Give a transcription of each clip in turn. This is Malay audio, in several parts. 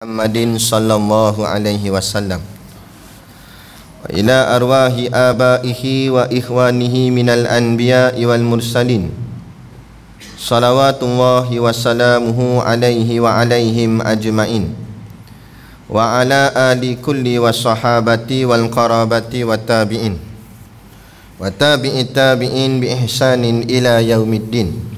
Muhammadin sallallahu alaihi wasallam wa ila arwahi abaihi wa ikhwanihi minal anbiya'i wal mursalin salawatullahi wa salamuhu alaihi wa alaihim ajma'in wa ala ali kulli wa sahabati wal qarabati wa tabi'in wa tabi'it tabi'in bi ihsanin ila yaumiddin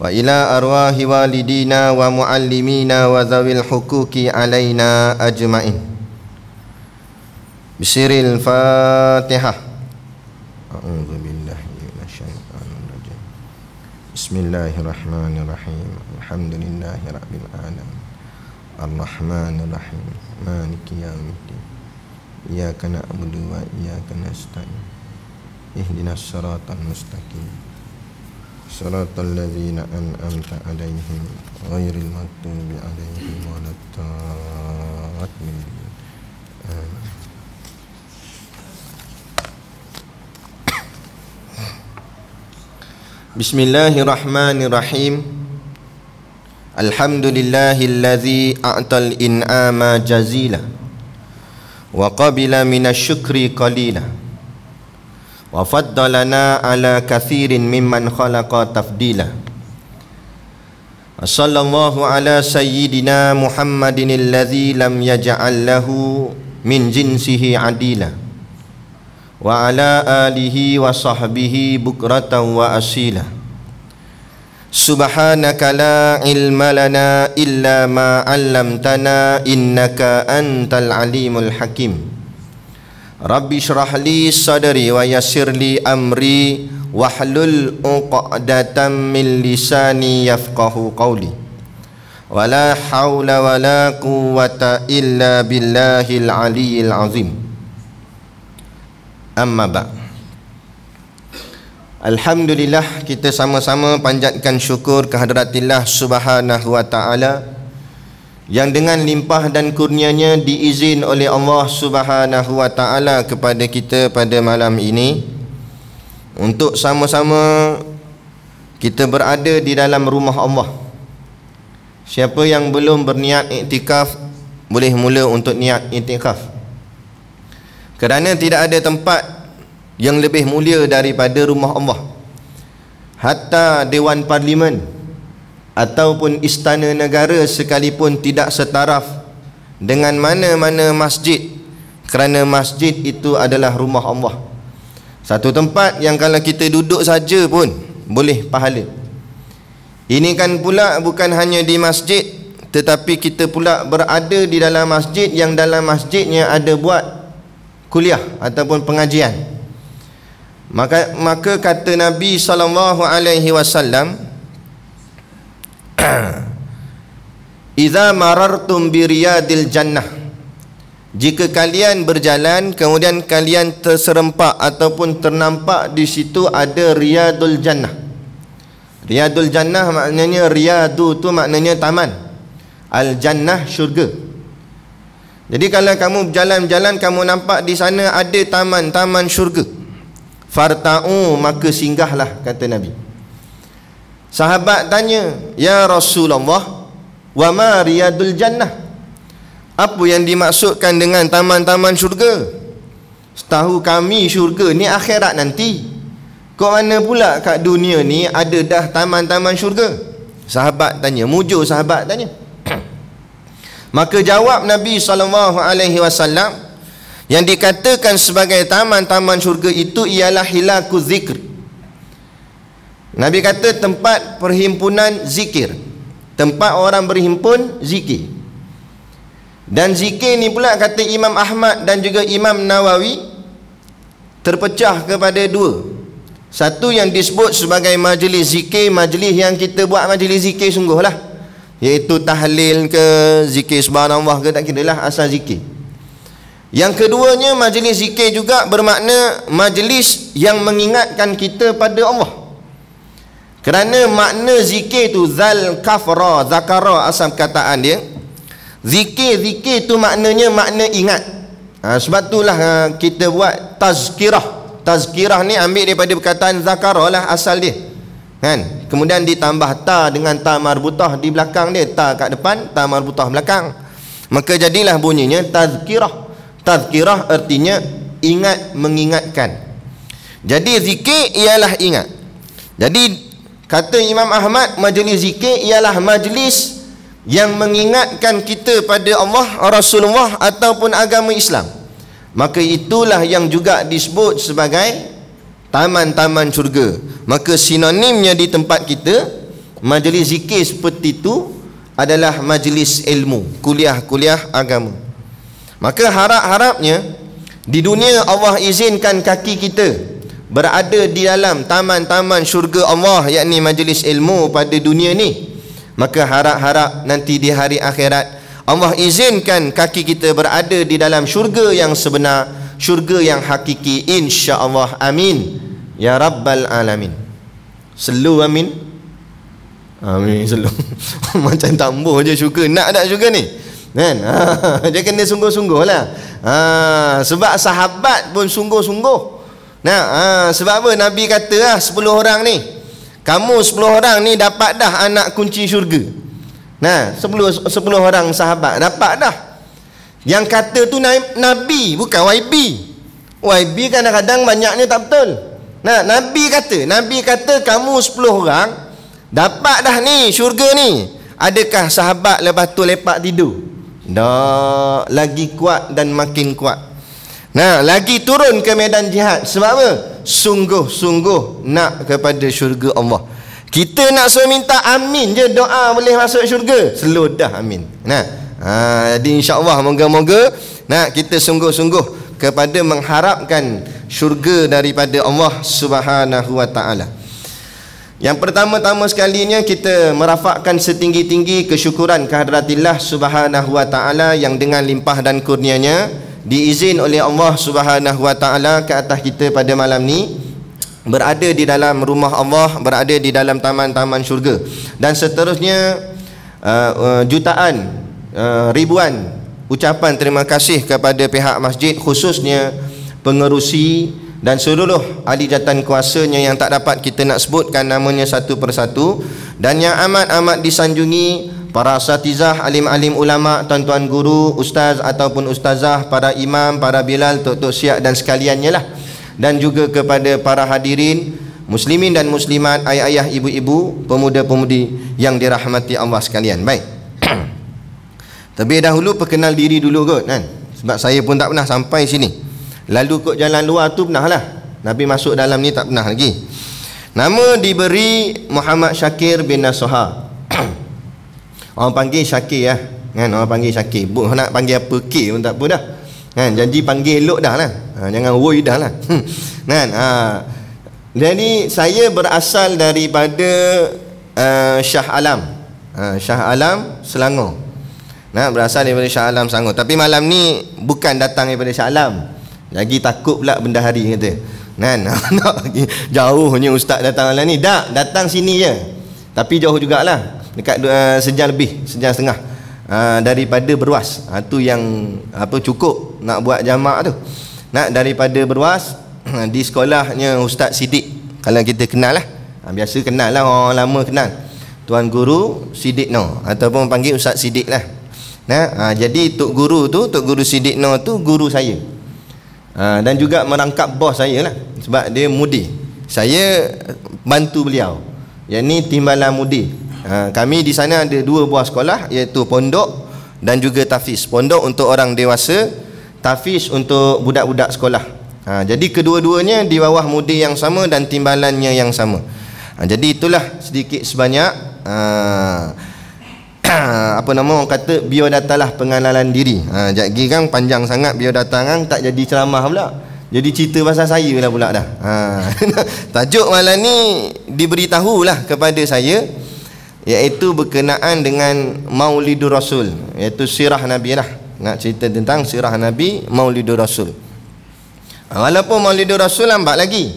wa ila arwahi walidina wa muallimina wa zawil hukuki alaina ajma'in. Bisiril Fatihah. A'udzu billahi minasyaitonir rajim. Bismillahirrahmanirrahim. Alhamdulillahi rabbil alamin. Arrahmanir rahim. Maliki yaumiddin. Iyyaka na'budu wa iyyaka nasta'in. Ihdinas siratal mustaqim. Shiratal ladzina an'amta 'alaihim ghairil maghdubi 'alaihim waladdallin. Bismillahirrahmanirrahim. Alhamdulillahilladzi a'tal in'ama jazila wa qabila minasyukri qalila wa faddalana ala kathirin mimman khalaqa tafdila. Sallallahu ala sayyidina Muhammadin alladhi lam yaj'al lahu min jinsihi adila wa ala alihi wa sahbihi bukratan wa asila. Subhanaka la ilma lana illa ma 'allamtana innaka antal alimul hakim. Rabbi syrah li sadri wa yassir li amri wahlul 'uqdatam min lisani yafqahu qawli. Wala haula wala quwwata illa billahil aliyyil azim. Amma ba'. Alhamdulillah, kita sama-sama panjatkan syukur kehadaratillah subhanahu wa ta'ala yang dengan limpah dan kurnianya diizin oleh Allah subhanahu wa ta'ala kepada kita pada malam ini untuk sama-sama kita berada di dalam rumah Allah. Siapa yang belum berniat iktikaf boleh mula untuk niat iktikaf, kerana tidak ada tempat yang lebih mulia daripada rumah Allah. Hatta Dewan Parlimen ataupun istana negara sekalipun tidak setaraf dengan mana-mana masjid, kerana masjid itu adalah rumah Allah. Satu tempat yang kalau kita duduk saja pun boleh pahala. Ini kan pula bukan hanya di masjid, tetapi kita pula berada di dalam masjid yang dalam masjidnya ada buat kuliah ataupun pengajian. Maka kata Nabi sallallahu alaihi wasallam, idza marartum bi riyadil jannah, jika kalian berjalan kemudian kalian terserempak ataupun ternampak di situ ada riyadul jannah. Riyadul jannah maknanya, riyadu tu maknanya taman, al jannah syurga. Jadi kalau kamu berjalan-jalan kamu nampak di sana ada taman-taman syurga, farta'u, maka singgahlah, kata Nabi. Sahabat tanya, ya Rasulullah, wa ma riyadul jannah, apa yang dimaksudkan dengan taman-taman syurga? Setahu kami syurga ni akhirat nanti, kok mana pula kat dunia ni ada dah taman-taman syurga? Sahabat tanya, mujur sahabat tanya. Maka jawab Nabi SAW, yang dikatakan sebagai taman-taman syurga itu ialah hilaku zikr. Nabi kata tempat perhimpunan zikir, tempat orang berhimpun zikir. Dan zikir ni pula, kata Imam Ahmad dan juga Imam Nawawi, terpecah kepada dua. Satu yang disebut sebagai majlis zikir, majlis yang kita buat majlis zikir sungguhlah, iaitu tahlil ke, zikir subhanallah ke, tak kira lah, asal zikir. Yang keduanya majlis zikir juga bermakna majlis yang mengingatkan kita pada Allah. Kerana makna zikir tu zal kafra, zakara asal kataan dia. Zikir tu maknanya makna ingat. Sebab itulah kita buat tazkirah. Tazkirah ni ambil daripada perkataan zakara lah asal dia, kemudian ditambah ta dengan ta marbutah di belakang dia, ta kat depan, ta marbutah belakang. Maka jadilah bunyinya tazkirah. Tazkirah artinya ingat, mengingatkan. Jadi zikir ialah ingat. Jadi kata Imam Ahmad, majlis zikir ialah majlis yang mengingatkan kita pada Allah, Rasulullah ataupun agama Islam. Maka itulah yang juga disebut sebagai taman-taman syurga. Maka sinonimnya di tempat kita, majlis zikir seperti itu adalah majlis ilmu, kuliah-kuliah agama. Maka harap-harapnya di dunia Allah izinkan kaki kita berada di dalam taman-taman syurga Allah, yakni majlis ilmu pada dunia ni. Maka harap-harap nanti di hari akhirat Allah izinkan kaki kita berada di dalam syurga yang sebenar, syurga yang hakiki, insya-Allah. Amin ya rabbal alamin. Selu amin. Amin selu. Macam tambuh je syurga. Nak tak syurga ni? Kan? Dia kena sungguh-sungguh lah. Sebab sahabat pun sungguh-sungguh. Sebab apa Nabi kata 10 orang ni, kamu 10 orang ni dapat dah anak kunci syurga. 10 orang sahabat dapat dah. Yang kata tu Nabi, bukan YB. YB kadang-kadang banyaknya tak betul. Nabi kata kamu 10 orang dapat dah ni syurga ni. Adakah sahabat lepas tu lepak tidur? Dah, lagi kuat dan makin kuat. Lagi turun ke medan jihad. Sebab apa? Sungguh-sungguh nak kepada syurga Allah. Kita nak suruh minta amin je, doa boleh masuk syurga. Slow dah amin. Jadi insya-Allah moga-moga kita sungguh-sungguh kepada mengharapkan syurga daripada Allah Subhanahu wa taala. Yang pertama-tama sekalinya kita merafakkan setinggi-tinggi kesyukuran kehadраtillah Subhanahu wa taala yang dengan limpah dan kurnianya diizin oleh Allah Subhanahu wa taala ke atas kita pada malam ni berada di dalam rumah Allah, berada di dalam taman-taman syurga. Dan seterusnya jutaan, ribuan ucapan terima kasih kepada pihak masjid, khususnya pengerusi dan seluruh ahli jawatan kuasanya yang tak dapat kita nak sebutkan namanya satu persatu, dan yang amat-amat disanjungi para asatizah, alim-alim ulama, tuan-tuan guru, ustaz ataupun ustazah, para imam, para bilal, tok-tok syiah dan sekaliannya lah. Dan juga kepada para hadirin muslimin dan muslimat, ayah-ayah, ibu-ibu, pemuda-pemudi yang dirahmati Allah sekalian. Baik. Terlebih dahulu perkenal diri dulu kot kan. Sebab saya pun tak pernah sampai sini. Lalu kot jalan luar tu pernah lah, Nabi masuk dalam ni tak pernah lagi. Nama diberi Muhammad Syakir bin Nasuha. Orang panggil Syakir lah kan, orang panggil Syakir. Nak panggil apa K pun tak apa dah kan, janji panggil elok dah lah. Jangan woi dah lah kan. Jadi saya berasal daripada Shah Alam, Shah Alam Selangor. Berasal daripada Shah Alam Selangor. Tapi malam ni bukan datang daripada Shah Alam, lagi takut pula bendahari kata jauhnya ustaz datang malam ni. Tak, datang sini je, tapi jauh jugalah, dekat sejam lebih, sejam setengah daripada Beruas. Tu yang cukup nak buat jamak tu. Daripada Beruas, di sekolahnya Ustaz Siddiq, kalau kita kenal lah, biasa kenal lah, orang lama kenal, Tuan Guru Siddiq No, ataupun panggil Ustaz Siddiq lah. Jadi Tok Guru tu, Tok Guru Siddiq No tu guru saya, dan juga merangkap bos saya lah, sebab dia mudi. Saya bantu beliau, yang ni timbalan mudi. Kami di sana ada 2 buah sekolah, iaitu pondok dan juga tafiz. Pondok untuk orang dewasa, tafiz untuk budak-budak sekolah. Jadi kedua-duanya di bawah mudi yang sama dan timbalannya yang sama. Jadi itulah sedikit sebanyak orang kata biodata lah, pengenalan diri. Jadi kan panjang sangat biodata kan, tak jadi ceramah pula, jadi cerita pasal saya lah pula dah. Tajuk malam ni diberitahulah kepada saya, iaitu berkenaan dengan Maulidur Rasul, iaitu sirah Nabi lah. Nak cerita tentang sirah Nabi, Maulidur Rasul. Walaupun Maulidur Rasul lambat lagi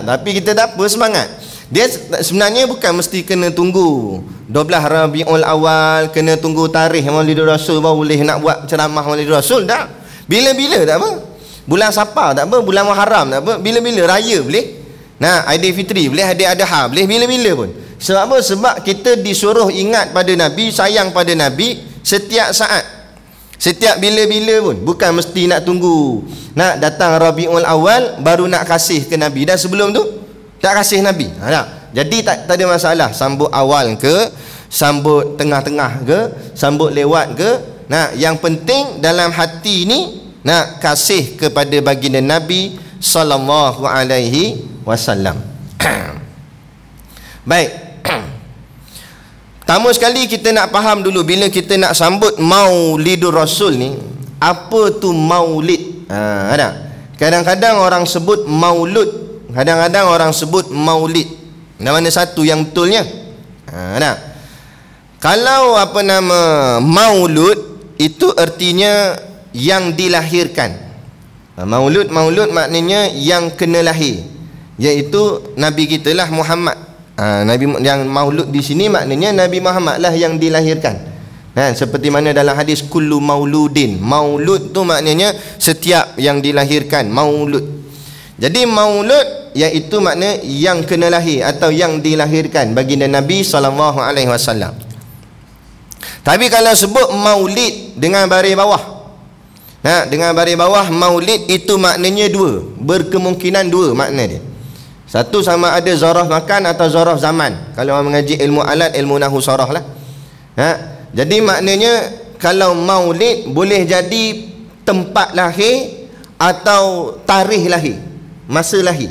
tapi kita tak apa, semangat. Dia sebenarnya bukan mesti kena tunggu 12 Rabiul Awal, kena tunggu tarikh Maulidur Rasul baru boleh nak buat ceramah Maulidur Rasul. Tak, bila-bila tak apa. Bulan Safar tak apa, bulan Muharram tak apa, bila-bila. Raya boleh, Aidilfitri boleh, Hari Adha boleh, bila-bila pun. Sebab apa? Sebab kita disuruh ingat pada Nabi, sayang pada Nabi, setiap saat, setiap bila-bila pun. Bukan mesti nak tunggu nak datang Rabiul Awal baru nak kasih ke Nabi. Dan sebelum tu tak kasih Nabi. Jadi tak ada masalah sambut awal ke, sambut tengah-tengah ke, sambut lewat ke. Yang penting dalam hati ni nak kasih kepada baginda Nabi sallallahu alaihi wasallam. Baik. Pertama sekali kita nak faham dulu, bila kita nak sambut Maulidur Rasul ni, apa tu maulid? Kadang-kadang orang sebut maulud, kadang-kadang orang sebut maulid. Mana satu yang betulnya? Kalau maulud itu artinya yang dilahirkan. Maulud maknanya yang kena lahir, iaitu Nabi kita lah, Muhammad. Nabi yang maulud di sini maknanya Nabi Muhammad lah yang dilahirkan. Seperti mana dalam hadis kullu mauludin. Maulud tu maknanya setiap yang dilahirkan, maulud. Jadi maulud iaitu makna yang kena lahir atau yang dilahirkan baginda Nabi sallallahu alaihi wasallam. Tapi kalau sebut maulid dengan baris bawah, dengan baris bawah, maulid itu maknanya dua, berkemungkinan dua makna dia. Satu sama ada zaraf makan atau zaraf zaman. Kalau orang mengaji ilmu alat, ilmu nahwu sarah lah. Jadi maknanya kalau maulid boleh jadi tempat lahir atau tarikh lahir, masa lahir.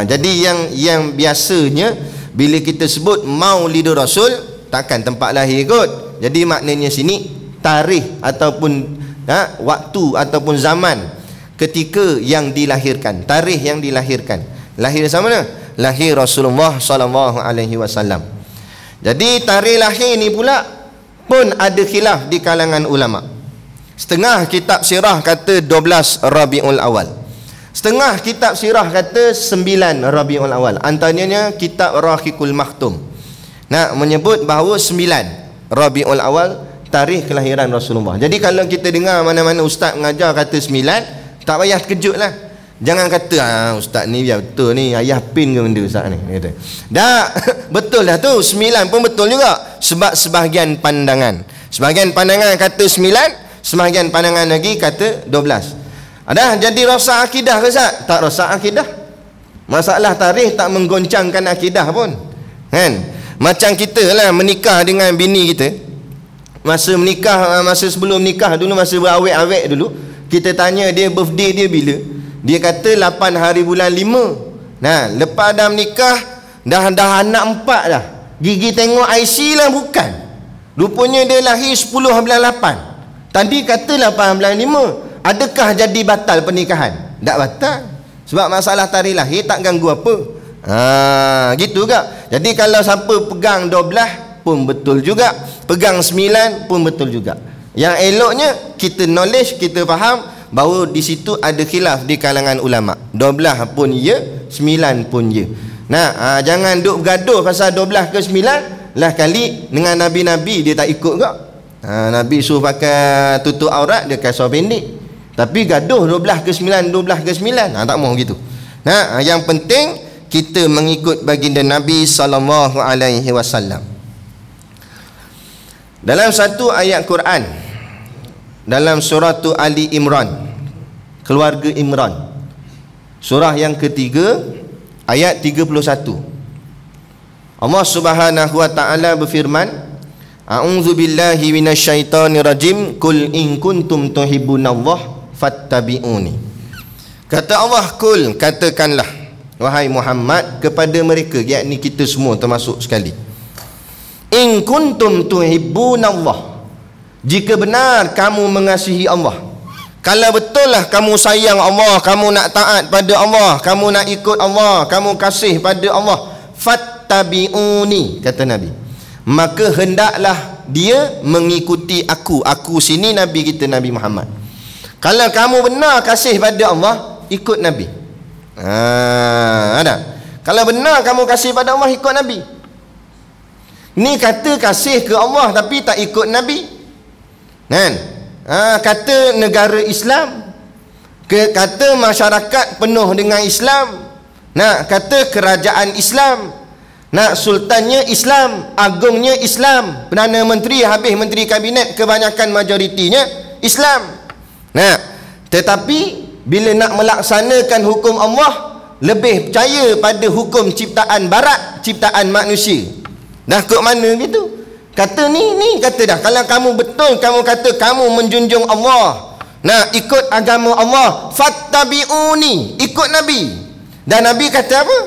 Jadi yang biasanya bila kita sebut Maulidur Rasul, takkan tempat lahir kot. Jadi maknanya sini tarikh ataupun waktu ataupun zaman ketika yang dilahirkan, tarikh yang dilahirkan. Lahir sama mana? Lahir Rasulullah sallallahu alaihi wasallam. Jadi tarikh lahir ni pula pun ada khilaf di kalangan ulama. Setengah kitab sirah kata 12 Rabiul Awal. Setengah kitab sirah kata 9 Rabiul Awal. Antaranya kitab Rahiqul Maktum menyebut bahawa 9 Rabiul Awal tarikh kelahiran Rasulullah. Jadi kalau kita dengar mana-mana ustaz mengajar kata 9, tak payah terkejut lah. Jangan kata ustaz ni biar betul ni, ayah pin ke benda ustaz ni, kata. Dah betul dah tu, 9 pun betul juga. Sebab sebahagian pandangan kata 9, sebahagian pandangan lagi kata 12. Jadi rosak akidah ke ustaz? Tak rosak akidah. Masalah tarikh tak menggoncangkan akidah pun, kan? Macam kita lah menikah dengan bini kita. Masa menikah, masa sebelum nikah dulu, masa berawet-awet dulu, kita tanya dia birthday dia bila. Dia kata 8 hari bulan 5. Lepas dah menikah, dah anak 4 dah. Gigi tengok IC lah, bukan. Rupanya dia lahir 10 bulan 8. Tadi kata 8 bulan 5. Adakah jadi batal pernikahan? Tak batal. Sebab masalah tarikh lahir tak ganggu apa. Gitu juga. Jadi kalau siapa pegang 12 pun betul juga, pegang 9 pun betul juga. Yang eloknya kita knowledge, kita faham bahawa di situ ada khilaf di kalangan ulama. 12 pun ya, 9 pun ya. Jangan duk bergaduh pasal 12 ke 9. Lah kali dengan nabi-nabi dia tak ikut kok. Nabi suruh pakai tutup aurat, dia kasar pendek. Tapi gaduh 12 ke 9, 12 ke 9. Tak mahu gitu. Yang penting kita mengikut baginda Nabi sallallahu alaihi wasallam. Dalam satu ayat Quran, dalam surah Ali Imran, keluarga Imran, surah yang ketiga ayat 31, Allah Subhanahu wa taala berfirman, A'udzu billahi minasyaitonir rajim, qul in kuntum tuhibbunallaha fattabi'uni. Kata Allah, kul, katakanlah wahai Muhammad kepada mereka, yakni kita semua termasuk sekali, in kuntum tuhibbunallah, jika benar kamu mengasihi Allah, kalau betul lah kamu sayang Allah, kamu nak taat pada Allah, kamu nak ikut Allah, kamu kasih pada Allah, fattabi'uni, kata Nabi, maka hendaklah dia mengikuti aku. Aku sini Nabi kita, Nabi Muhammad. Kalau kamu benar kasih pada Allah, ikut Nabi. Kalau benar kamu kasih pada Allah, ikut Nabi. Ni kata kasih ke Allah tapi tak ikut Nabi, kan? Kata negara Islam, kata masyarakat penuh dengan Islam, kata kerajaan Islam, Nak sultannya Islam, agungnya Islam, Perdana Menteri, habis Menteri Kabinet, kebanyakan majoritinya Islam. Nah, tetapi bila nak melaksanakan hukum Allah, lebih percaya pada hukum ciptaan barat, ciptaan manusia. Dah kok mana gitu? Kata ni kata dah, kalau kamu betul, kamu kata kamu menjunjung Allah, nah ikut agama Allah, fattabi'uni, ikut Nabi. Dan Nabi kata apa?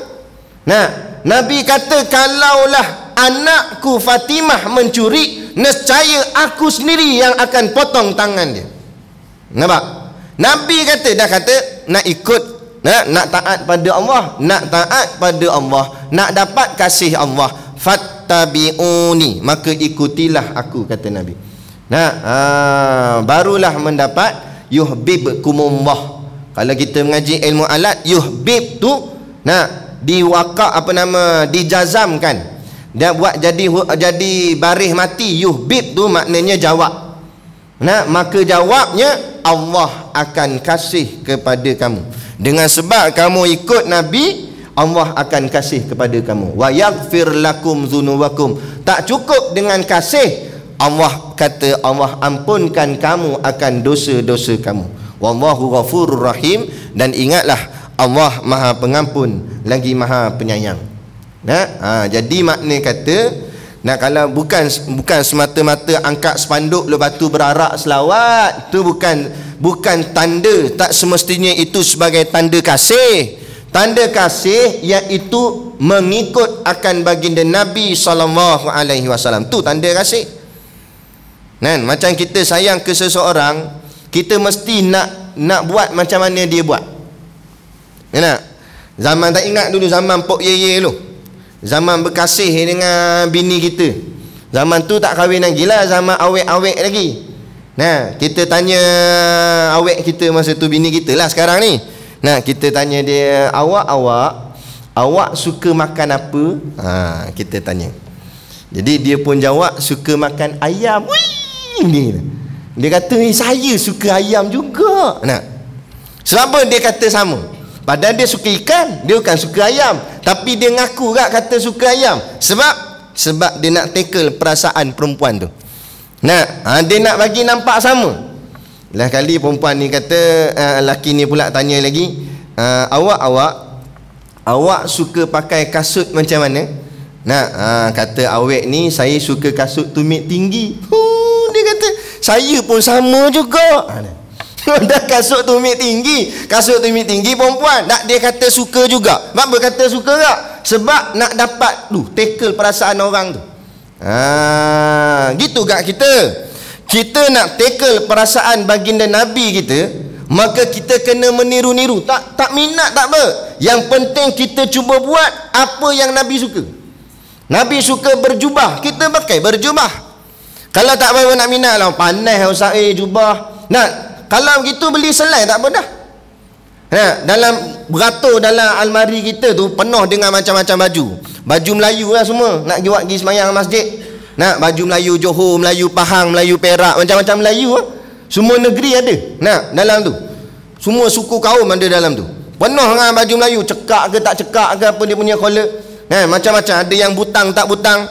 Nah, Nabi kata, kalaulah anakku Fatimah mencuri, nescaya aku sendiri yang akan potong tangan dia. Nampak? Nabi kata, dah kata nak ikut, nak taat pada Allah, nak taat pada Allah, nak dapat kasih Allah, fattabi'uni, maka ikutilah aku, kata Nabi. Nah, barulah mendapat yuhibbukumullah. Kalau kita mengaji ilmu alat, yuhib tu dijazamkan, dia buat jadi baris mati. Yuhib tu maknanya jawab. Nah, maka jawabnya Allah akan kasih kepada kamu. Dengan sebab kamu ikut Nabi, Allah akan kasih kepada kamu. Wa yaghfir lakum dzunubakum. Tak cukup dengan kasih, Allah kata Allah ampunkan kamu akan dosa-dosa kamu. Wallahu ghafurur rahim. Dan ingatlah, Allah Maha Pengampun lagi Maha Penyayang. Jadi makna kata, kalau bukan semata-mata angkat spanduk lepas tu berarak selawat, tu bukan tanda, tak semestinya itu sebagai tanda kasih. Tanda kasih iaitu mengikut akan baginda Nabi SAW. Tu tanda kasih. Macam kita sayang ke seseorang, kita mesti nak buat macam mana dia buat. Zaman tak ingat dulu, zaman Pok Yeye dulu, zaman berkasih dengan bini kita, zaman tu tak kahwin lagi lah, zaman awek-awek lagi. Kita tanya awek kita masa tu, bini kita lah sekarang ni. Kita tanya dia, awak suka makan apa? Kita tanya. Jadi dia pun jawab, suka makan ayam. Dia kata, saya suka ayam juga. Sebab apa dia kata sama? Padahal dia suka ikan, dia bukan suka ayam, tapi dia ngaku kata suka ayam. Sebab dia nak tackle perasaan perempuan tu. Dia nak bagi nampak sama. Lah kali perempuan ni kata, laki ni pula tanya lagi, awak suka pakai kasut macam mana? Kata awek ni, saya suka kasut tumit tinggi. Dia kata, saya pun sama juga. Dah kasut tumit tinggi perempuan, nak dia kata suka juga. Kenapa kata suka tak? Sebab nak dapat tackle perasaan orang tu. Gitu gak kita nak tackle perasaan baginda Nabi kita, maka kita kena meniru-niru. Tak minat tak apa, yang penting kita cuba buat apa yang Nabi suka. Nabi suka berjubah, kita pakai berjubah. Kalau tak apa nak minat lah, panas usah jubah. Kalau begitu beli selai tak apa dah. Dalam beratur dalam almari kita tu penuh dengan macam-macam baju Melayu lah semua. Nak pergi semayang masjid, baju Melayu Johor, Melayu Pahang, Melayu Perak, macam-macam Melayu lah. Semua negeri ada dalam tu. Semua suku kaum ada dalam tu. Penuh dengan baju Melayu, cekak ke tak cekak ke apa dia punya collar. Macam-macam, ada yang butang tak butang.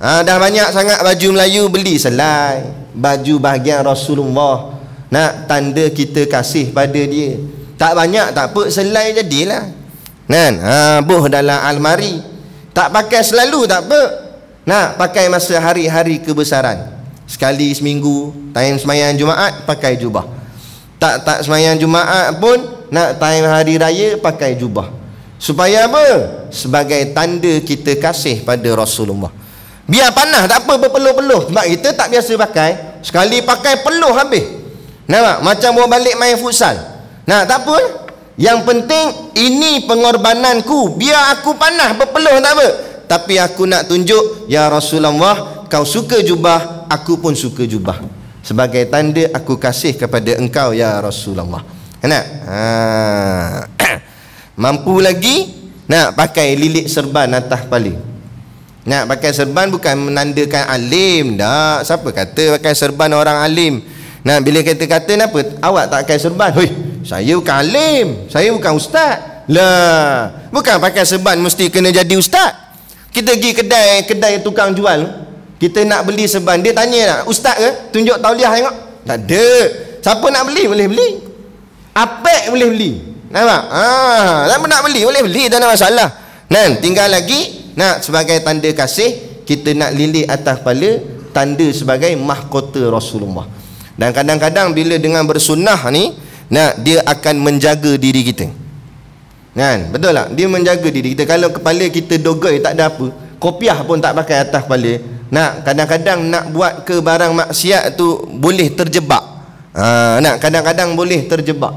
Dah banyak sangat baju Melayu, beli selai, baju bahagian Rasulullah, tanda kita kasih pada dia. Tak banyak tak apa, selai jadilah. Buh dalam almari. Tak pakai selalu tak apa. Pakai masa hari-hari kebesaran. Sekali seminggu, time semayang Jumaat pakai jubah. Tak semayang Jumaat pun, time hari raya pakai jubah. Supaya apa? Sebagai tanda kita kasih pada Rasulullah. Biar panas tak apa, berpeluh-peluh. Sebab kita tak biasa pakai, sekali pakai peluh habis. Macam bawa balik main futsal. Tak apa. Yang penting ini pengorbananku, biar aku panas berpeluh tak apa, tapi aku nak tunjuk, ya Rasulullah, kau suka jubah, aku pun suka jubah, sebagai tanda aku kasih kepada engkau ya Rasulullah. Mampu lagi pakai lilit serban atas kepala. Pakai serban bukan menandakan alim dah. Siapa kata pakai serban orang alim? Bila kata-kata apa, awak tak pakai serban, saya bukan alim, saya bukan ustaz lah. Bukan pakai serban mesti kena jadi ustaz. Kita pergi kedai tukang jual, kita nak beli serban, dia tanya nak, ustaz ke? Tunjuk tauliah tengok. Tak ada. Siapa nak beli boleh beli. Apek boleh beli. Nampak? Siapa nak beli boleh beli, tak ada masalah. Tinggal lagi nak sebagai tanda kasih, kita nak lilit atas kepala, tanda sebagai mahkota Rasulullah. Dan kadang-kadang bila dengan bersunnah ni, dia akan menjaga diri kita. Betul tak? Dia menjaga diri kita. Kalau kepala kita dogoi tak ada apa, kopiah pun tak pakai atas kepala, kadang-kadang nak buat ke barang maksiat tu boleh terjebak. Kadang-kadang boleh terjebak.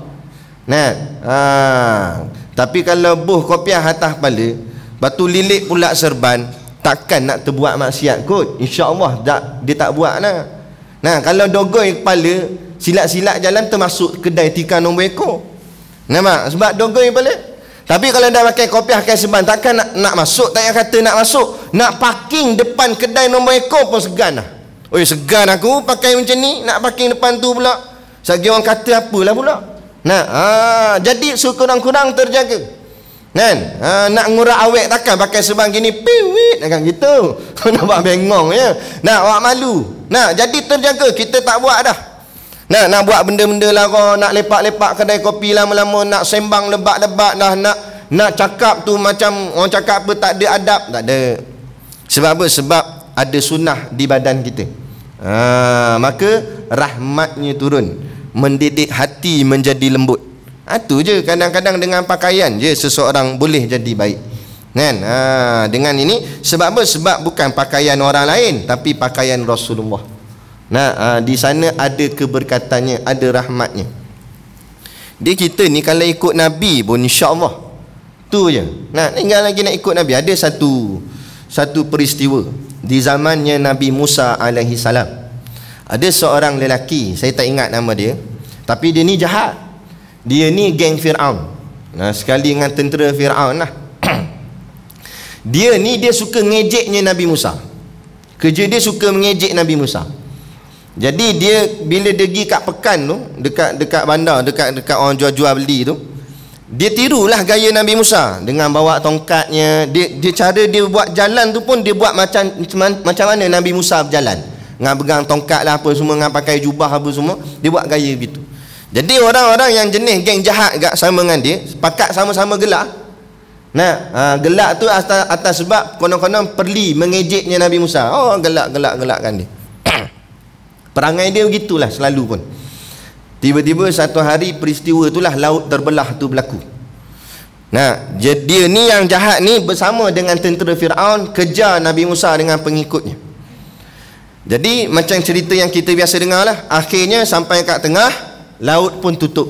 Tapi kalau buh kopiah atas kepala, batu lilit pula serban, takkan nak terbuat maksiat kot. InsyaAllah dia tak buat lah. Kalau dogoi kepala, silat-silat jalan termasuk kedai tikar nombor ekor. Nampak? Sebab dogoi kepala. Tapi kalau dah pakai kopiah, pakai serban, takkan nak masuk. Tak payah kata nak masuk, nak parking depan kedai nombor ekor pun segan lah. Oi, segan aku pakai macam ni, nak parking depan tu pula. Sagi orang kata apalah pula. Jadi sekurang-kurang terjaga. Nak ngurak awet takkan pakai serban gini piwit kan gitu. Nampak bengong ya. Awak malu. Jadi terjaga, kita tak buat dah. Nak buat benda-benda lara, nak lepak-lepak kedai kopi lama-lama, nak sembang lebat-lebat dah, nak cakap tu macam orang cakap apa, tak ada adab, tak ada. Sebab apa? Sebab ada sunnah di badan kita. Maka rahmatnya turun, mendidik hati menjadi lembut. Itu je. Kadang-kadang dengan pakaian je seseorang boleh jadi baik. Dengan ini sebab apa? Sebab bukan pakaian orang lain, tapi pakaian Rasulullah. Di sana ada keberkatannya, ada rahmatnya. Dia kita ni kalau ikut Nabi pun insya-Allah tu je. Tinggal lagi nak ikut Nabi. Ada satu peristiwa di zamannya Nabi Musa alaihi salam. Ada seorang lelaki, saya tak ingat nama dia, tapi dia ni jahat. Dia ni geng Fir'aun. Sekali dengan tentera Fir'aun lah. Dia ni dia suka ngejeknya Nabi Musa. Kerja dia suka mengejek Nabi Musa. Jadi dia bila dia pergi kat pekan tu, dekat bandar, dekat orang jual beli tu, dia tirulah gaya Nabi Musa dengan bawa tongkatnya. Dia cara dia buat jalan tu pun dia buat macam mana Nabi Musa berjalan. Dengan pegang tongkat lah apa semua, dengan pakai jubah apa semua, dia buat gaya gitu. Jadi orang-orang yang jenis geng jahat gak sama dengan dia, sepakat sama-sama gelak. Gelak tu atas sebab konon-konon perli mengejeknya Nabi Musa. Gelakkan dia. Perangai dia begitulah selalu pun. Tiba-tiba satu hari peristiwa itulah laut terbelah tu berlaku. Jadi dia ni yang jahat ni bersama dengan tentera Fir'aun kejar Nabi Musa dengan pengikutnya. Jadi macam cerita yang kita biasa dengar lah. Akhirnya sampai kat tengah, laut pun tutup.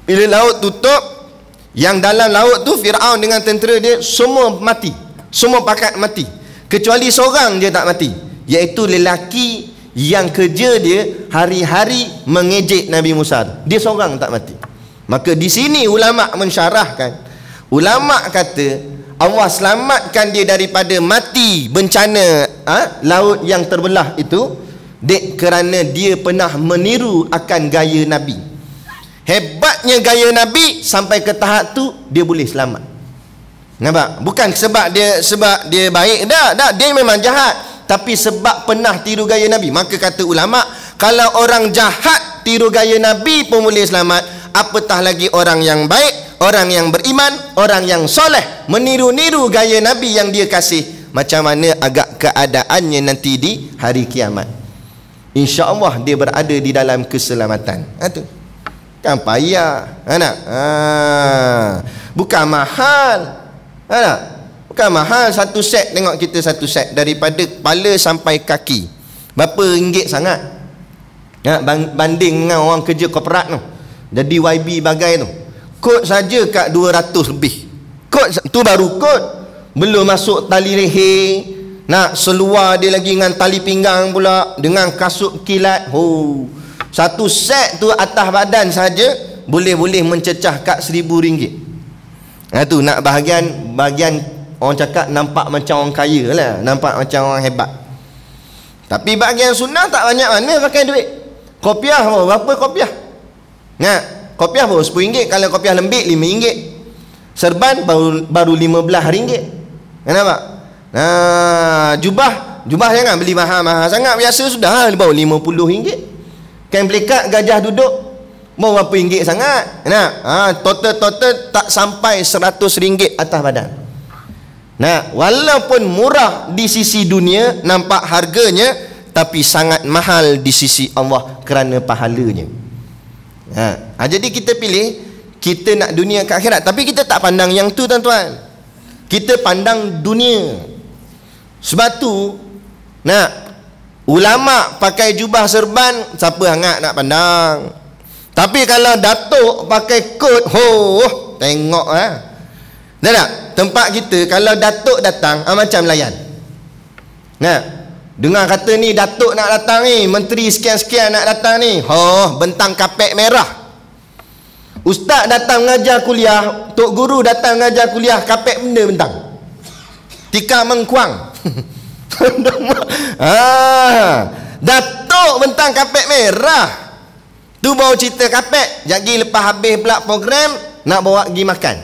Bila laut tutup, yang dalam laut tu Fir'aun dengan tentera dia semua mati. Semua pakat mati. Kecuali seorang dia tak mati, iaitu lelaki yang kerja dia hari-hari mengejek Nabi Musa. Dia seorang tak mati. Maka di sini ulama mensyarahkan, ulama kata Allah selamatkan dia daripada mati bencana laut yang terbelah itu kerana dia pernah meniru akan gaya Nabi. Hebatnya gaya Nabi sampai ke tahap tu dia boleh selamat. Nampak? Bukan sebab dia baik dah, dia memang jahat, tapi sebab pernah tiru gaya Nabi. Maka kata ulama, kalau orang jahat tiru gaya Nabi pun boleh selamat, apatah lagi orang yang baik, orang yang beriman, orang yang soleh meniru-niru gaya Nabi yang dia kasih. Macam mana agak keadaannya nanti di hari kiamat. InsyaAllah dia berada di dalam keselamatan. Itu kan payah, bukan mahal, bukan mahal. Satu set, tengok kita satu set daripada kepala sampai kaki, berapa ringgit sangat banding dengan orang kerja korporat tu. Jadi YB bagai tu, kod saja kat 200 lebih. Kod tu baru kod, belum masuk tali leher, nak seluar dia lagi dengan tali pinggang pula, dengan kasut kilat. Satu set tu atas badan saja boleh mencecah kat RM1,000. Tu nak bahagian orang cakap nampak macam orang kaya lah, nampak macam orang hebat. Tapi bahagian sunnah tak banyak mana pakai duit. Kopiah berapa kopiah? Kopiah baru RM10. Kalau kopiah lembik RM5. Serban baru RM15. Nampak? Jubah jangan beli mahal-mahal sangat. Biasa sudah bau RM50. Kain pelikat gajah duduk mau berapa ringgit sangat. Total tak sampai RM100 atas badan. Walaupun murah di sisi dunia nampak harganya, tapi sangat mahal di sisi Allah kerana pahalanya. Jadi kita pilih, kita nak dunia ke akhirat, tapi kita tak pandang yang tu tuan-tuan. Kita pandang dunia. Sebab tu ulama pakai jubah serban, siapa hangat nak pandang. Tapi kalau datuk pakai kot, tengok dah tak? Tempat kita kalau datuk datang macam layan. Dengar kata ni datuk nak datang ni, menteri sekian-sekian nak datang ni, bentang kapek merah. Ustaz datang mengajar kuliah, tok guru datang mengajar kuliah, kapek benda bentang, tikar mengkuang. Datuk bentang kapek merah. Tu baru cerita kapek. Jadi lepas habis pula program, nak bawa pergi makan.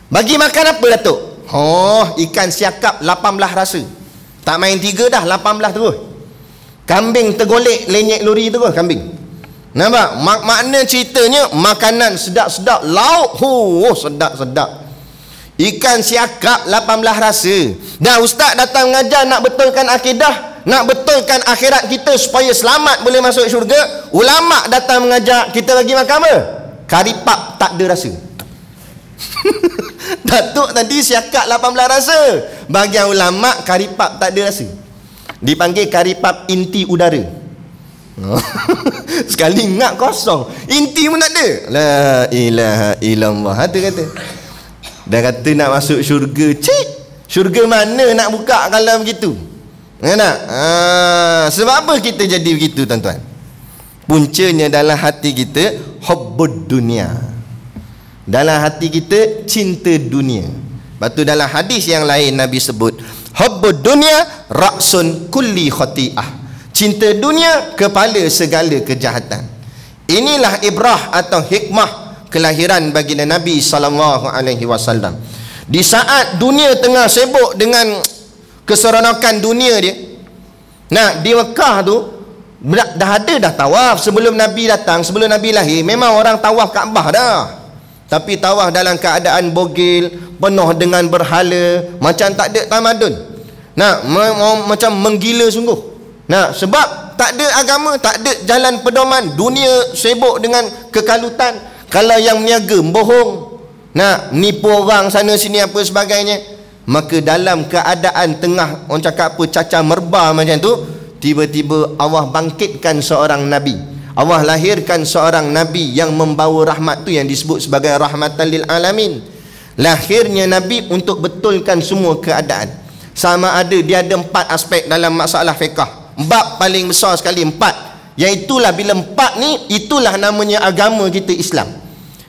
Bagi makan apa datuk? Ikan siakap 18 rasa. Tak main 3 dah, 18 terus. Kambing tergolek lenyek lori terus kambing. Nampak? Makna ceritanya makanan sedap-sedap, lauk sedap-sedap. Ikan siakap 18 rasa. Dan ustaz datang mengajar nak betulkan akidah, nak betulkan akhirat kita supaya selamat boleh masuk syurga. Ulama datang mengajar kita bagi makan apa? Karipap tak ada rasa. Datuk tadi siakap 18 rasa, bagi ulama karipap tak ada rasa, dipanggil karipap inti udara. Sekali ngak kosong, inti pun tak ada. La ilaha illallah. Hati kata dah kata nak masuk syurga. Syurga mana nak buka kalau begitu? Sebab apa kita jadi begitu tuan-tuan? Puncanya dalam hati kita hubbud dunia. Dalam hati kita cinta dunia. Lepas tu dalam hadis yang lain Nabi sebut hubbud dunia ra'sun kulli khati'ah. Cinta dunia kepala segala kejahatan. Inilah ibrah atau hikmah kelahiran baginda Nabi SAW. Di saat dunia tengah sibuk dengan keseronokan dunia dia, di Mekah tu dah ada dah tawaf sebelum Nabi datang. Sebelum Nabi lahir memang orang tawaf Kaabah dah, tapi tawaf dalam keadaan bogil, penuh dengan berhala, macam tak ada tamadun. Macam menggila sungguh. Sebab tak ada agama, tak ada jalan pedoman. Dunia sibuk dengan kekalutan. Kalau yang meniaga bohong, nipu orang sana sini apa sebagainya, maka dalam keadaan tengah orang cakap apa, cacar merba macam tu, tiba-tiba Allah bangkitkan seorang Nabi. Allah lahirkan seorang Nabi yang membawa rahmat tu yang disebut sebagai rahmatan lil alamin. Lahirnya Nabi untuk betulkan semua keadaan. Sama ada dia ada 4 aspek dalam masalah fiqh. Bab paling besar sekali 4. Iaitulah bila 4 ni, itulah namanya agama kita Islam.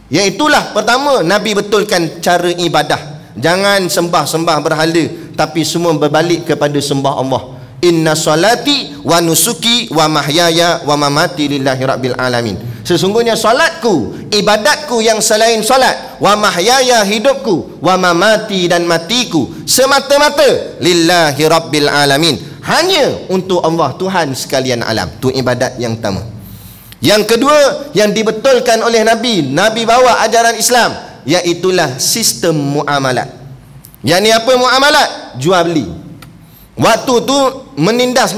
Iaitulah pertama, Nabi betulkan cara ibadah. Jangan sembah-sembah berhala, tapi semua berbalik kepada sembah Allah. Inna salati wa nusuki wa mahyaya wa mamati lillahi rabbil alamin. Sesungguhnya solatku, ibadatku yang selain solat, wa mahyaya hidupku, wa mamati dan matiku, semata-mata lillahi rabbil alamin. Hanya untuk Allah Tuhan sekalian alam. Tu ibadat yang pertama. Yang kedua yang dibetulkan oleh Nabi, Nabi bawa ajaran Islam, iaitulah sistem muamalat. Yang ni apa muamalat? Jual beli. Waktu tu menindas,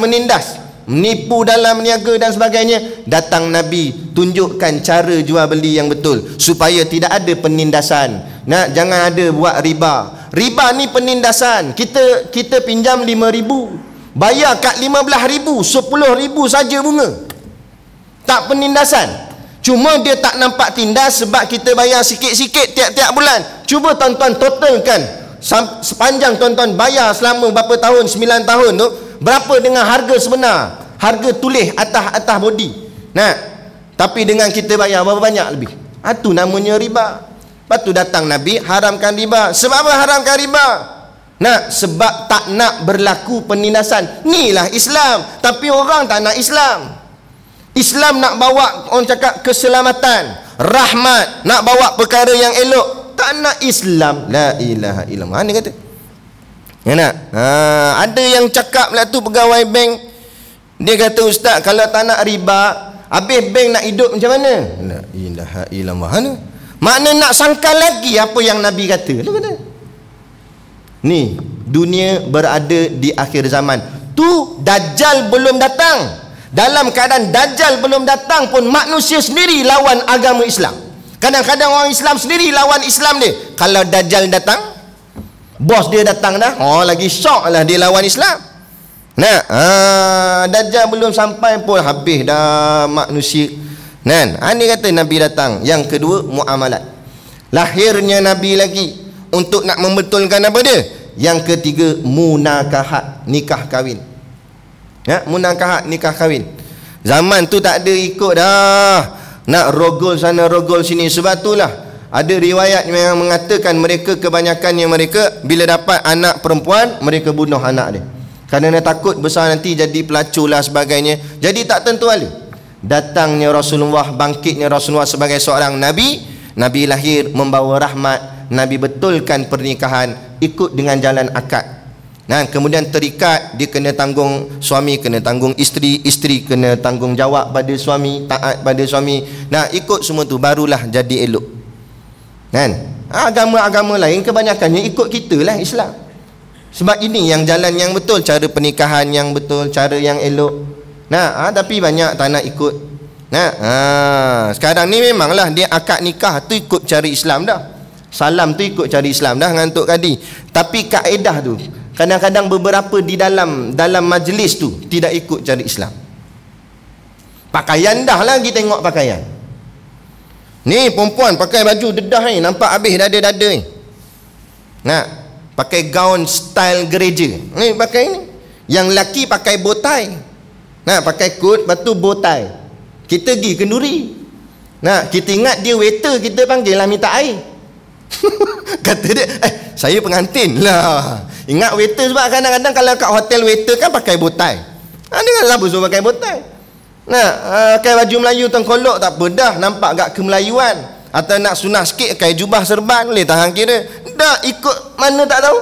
menipu dalam niaga dan sebagainya. Datang Nabi tunjukkan cara jual beli yang betul supaya tidak ada penindasan. Jangan ada buat riba. Riba ni penindasan. Kita pinjam 5,000, bayar kat 15,000, 10,000 saja bunga. Tak penindasan. Cuma dia tak nampak tindas sebab kita bayar sikit-sikit tiap-tiap bulan. Cuba tuan-tuan totalkan sepanjang tuan-tuan bayar selama berapa tahun, 9 tahun tu, berapa dengan harga sebenar, harga tulis atas body. Tapi dengan kita bayar berapa banyak lebih. Itu namanya riba. Lepas tu datang Nabi haramkan riba. Sebab apa haramkan riba? Sebab tak nak berlaku penindasan. Inilah Islam. Tapi orang tak nak Islam. Islam nak bawa orang cakap keselamatan, rahmat, nak bawa perkara yang elok. Tak nak Islam. La ilaha illallah. Ni kata Ya nak? Ada yang cakap lah tu pegawai bank, dia kata, ustaz, kalau tak nak riba, habis bank nak hidup macam mana? La ilaha illallah. Makna nak sangkal lagi apa yang Nabi kata. Ni dunia berada di akhir zaman. Tu Dajjal belum datang. Dalam keadaan Dajjal belum datang pun manusia sendiri lawan agama Islam. Kadang-kadang orang Islam sendiri lawan Islam dia. Kalau Dajjal datang, bos dia datang dah, lagi syok lah dia lawan Islam. Dajjal belum sampai pun habis dah manusia. Ini kata Nabi datang. Yang kedua, muamalat. Lahirnya Nabi lagi untuk nak membetulkan apa dia? Yang ketiga, munakahat, nikah kahwin. Munakahat, nikah kahwin. Zaman tu tak ada ikut dah, nak rogol sana rogol sini. Sebab itulah ada riwayat yang mengatakan mereka, kebanyakannya mereka bila dapat anak perempuan, mereka bunuh anak dia, kerana takut besar nanti jadi pelacur lah sebagainya. Jadi tak tentu hala. Datangnya Rasulullah, bangkitnya Rasulullah sebagai seorang Nabi. Nabi lahir membawa rahmat. Nabi betulkan pernikahan ikut dengan jalan akad. Kemudian terikat, dia kena tanggung, suami kena tanggung isteri, isteri kena tanggung jawab pada suami, taat pada suami. Ikut semua tu barulah jadi elok. Agama-agama lain kebanyakannya ikut kita lah Islam. Sebab ini yang jalan yang betul, cara pernikahan yang betul, cara yang elok. Tapi banyak tak nak ikut. Sekarang ni memanglah dia akad nikah tu ikut cara Islam dah. Salam tu ikut cara Islam dah dengan Tok Kadi. Tapi kaedah tu kadang-kadang beberapa di dalam majlis tu tidak ikut cara Islam. Pakaian dah lagi, tengok pakaian. Ni perempuan pakai baju dedah ni, nampak habis dada-dada ni. Pakai gaun style gereja. Ni pakai ni. Yang lelaki pakai bow tie. Pakai coat, lepas tu bow tie. Kita pergi kenduri. Kita ingat dia waiter, kita panggil lah minta air. Kata dia, saya pengantin lah. Ingat waiter, sebab kadang-kadang kalau kat hotel waiter kan pakai bow tie. Dia kan lah suruh pakai bow tie. Pakai baju Melayu tengkolok tak apa dah, nampak agak kemelayuan. Atau nak sunah sikit pakai jubah serban, boleh tahan kira. Dah ikut mana tak tahu.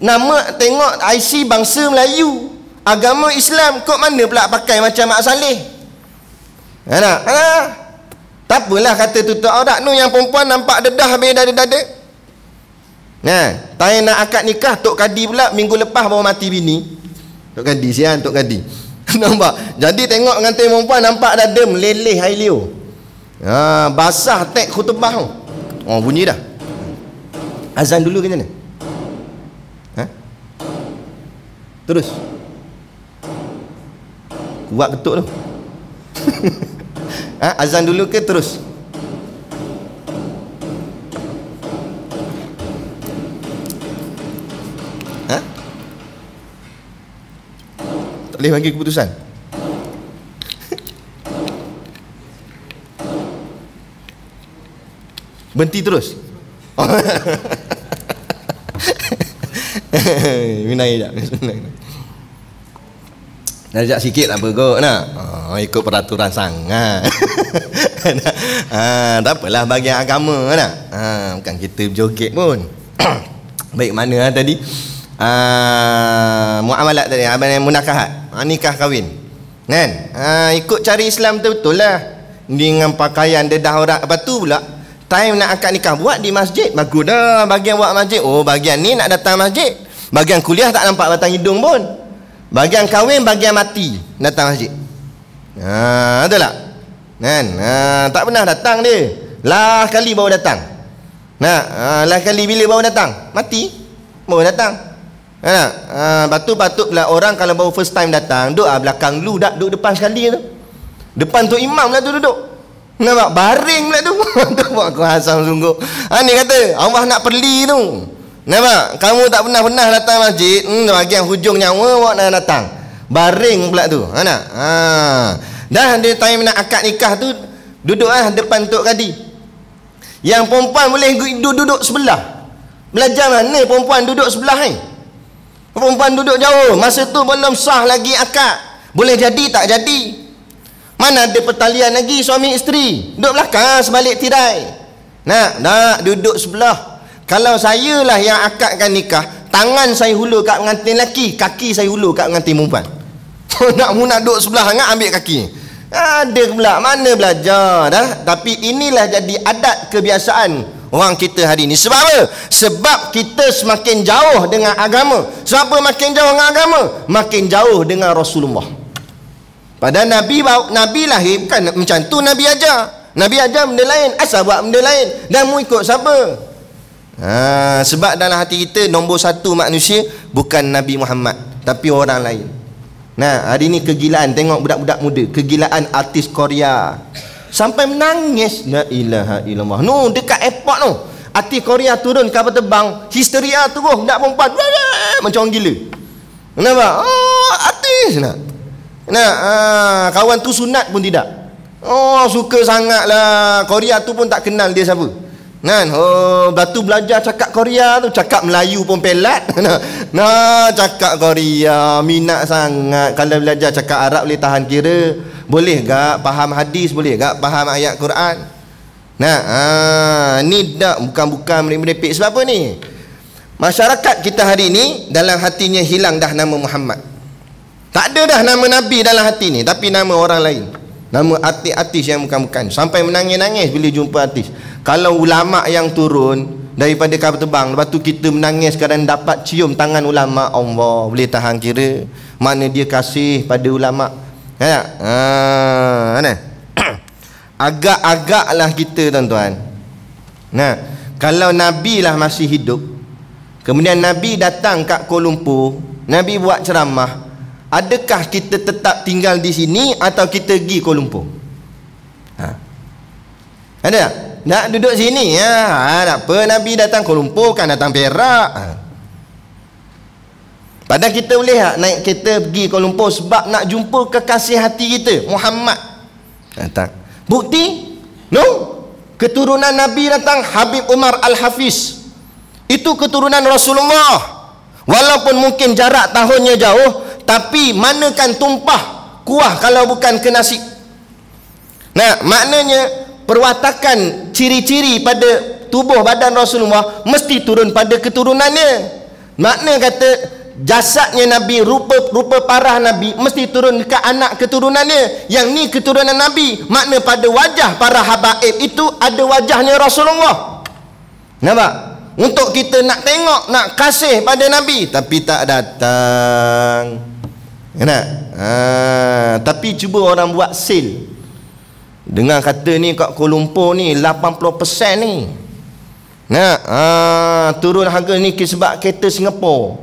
Nama tengok IC bangsa Melayu, agama Islam, kok mana pula pakai macam Mak Saleh. Tak apalah kata tutup aurat tu, yang perempuan nampak dedah habis dada-dada. Tanya nak akad nikah, Tok Kadi pula minggu lepas baru mati bini. Tok Kadi, sian Tok Kadi. Nampak? Jadi tengok pengantin perempuan nampak dada meleleh air liur. Basah tek khutbah tu. Bunyi dah. Azan dulu ke mana? Terus. Kuat ketuk tu. Azan dulu ke terus? Tak boleh bagi keputusan. Berhenti terus. Minai tak? Najak sikit tak apa kot nak. Ikut peraturan sangat. Tak apalah bagian agama nak. Bukan kita berjoget pun. Baik, mana tadi? Muamalat tadi, munakahat, nikah kahwin. Ikut cara Islam tu betul lah. Dengan pakaian dedah aurat. Lepas tu pula time nak akad nikah buat di masjid, bagus dah. Bagian buat masjid, bagian ni nak datang masjid. Bagian kuliah tak nampak batang hidung pun. Bagian kahwin, bagian mati datang masjid. Betul tak? Tak pernah datang dia. Lah kali baru datang. Lah kali bila baru datang? Mati baru datang. Patut pula orang kalau baru first time datang, duduk belakang dulu, tak duduk depan sekali tu. Depan tu imam lah tu duduk. Nampak? Baring pula tu. Tu buat aku asam sungguh. Ni kata Allah nak perli tu. Nampak? Kamu tak pernah datang masjid, bagian hujung nyawa awak nak datang. Baring pula tu. Dah dia time nak akad nikah tu, duduk depan Tok Kadi. Yang perempuan boleh duduk sebelah. Belajar mana perempuan duduk sebelah ni? Perempuan duduk jauh. Masa tu belum sah lagi akad. Boleh jadi tak jadi. Mana ada pertalian lagi suami isteri. Duduk belakang sebalik tirai. Nak duduk sebelah. Kalau saya lah yang akadkan nikah, tangan saya hulur kat pengantin lelaki, kaki saya hulur kat pengantin perempuan. Nak duduk sebelah sangat ambil kaki. Ada pula, mana belajar dah. Tapi inilah jadi adat kebiasaan orang kita hari ni. Sebab apa? Sebab kita semakin jauh dengan agama. Sebab apa makin jauh dengan agama? Makin jauh dengan Rasulullah. Padahal Nabi lahir bukan macam tu. Nabi ajar benda lain, asal buat benda lain. Dan mu ikut siapa? Sebab dalam hati kita nombor satu manusia bukan Nabi Muhammad, tapi orang lain. Nah, hari ni kegilaan tengok budak-budak muda, kegilaan artis Korea sampai menangis. La ilaha illallah. Dekat airport artis Korea turun kapal terbang, histeria terus budak perempuan macam orang gila. Kenapa? Artis kawan tu sunat pun tidak. Suka sangatlah. Korea tu pun tak kenal dia siapa. Batu belajar cakap Korea tu, cakap Melayu pun pelat. Cakap Korea minat sangat. Kalau belajar cakap Arab boleh tahan kira, boleh gak faham hadis, boleh gak faham ayat Quran. Ni dak bukan merepek. Sebab apa ni? Masyarakat kita hari ni dalam hatinya hilang dah nama Muhammad. Tak ada dah nama Nabi dalam hati ni, tapi nama orang lain. Nama artis-artis yang bukan-bukan. Sampai menangis-nangis bila jumpa artis. Kalau ulama yang turun daripada kapal terbang, lepas tu kita menangis kerana dapat cium tangan ulama, Allah boleh tahan kira mana dia kasih pada ulama. Agak-agaklah kita tuan-tuan. Kalau Nabi lah masih hidup, kemudian Nabi datang kat Kuala Lumpur, Nabi buat ceramah, adakah kita tetap tinggal di sini atau kita pergi Kuala Lumpur? Ada tak? Nak duduk sini tak apa, Nabi datang Kuala Lumpur kan datang Perak. Padahal kita boleh naik kereta pergi Kuala Lumpur sebab nak jumpa kekasih hati kita Muhammad. Tak. Bukti? Keturunan Nabi datang Habib Umar Al-Hafiz. Itu keturunan Rasulullah. Walaupun mungkin jarak tahunnya jauh, tapi manakan tumpah kuah kalau bukan ke nasi. Maknanya perwatakan ciri-ciri pada tubuh badan Rasulullah mesti turun pada keturunannya. Makna kata jasadnya Nabi, rupa parah Nabi mesti turun dekat anak keturunannya. Yang ni keturunan Nabi, makna pada wajah para habaib itu ada wajahnya Rasulullah. Nampak? Untuk kita nak tengok, nak kasih pada Nabi, tapi tak datang. Tapi cuba orang buat sale dengan kata ni kat Kuala Lumpur ni 80% ni. Turun harga ni sebab kereta Singapura.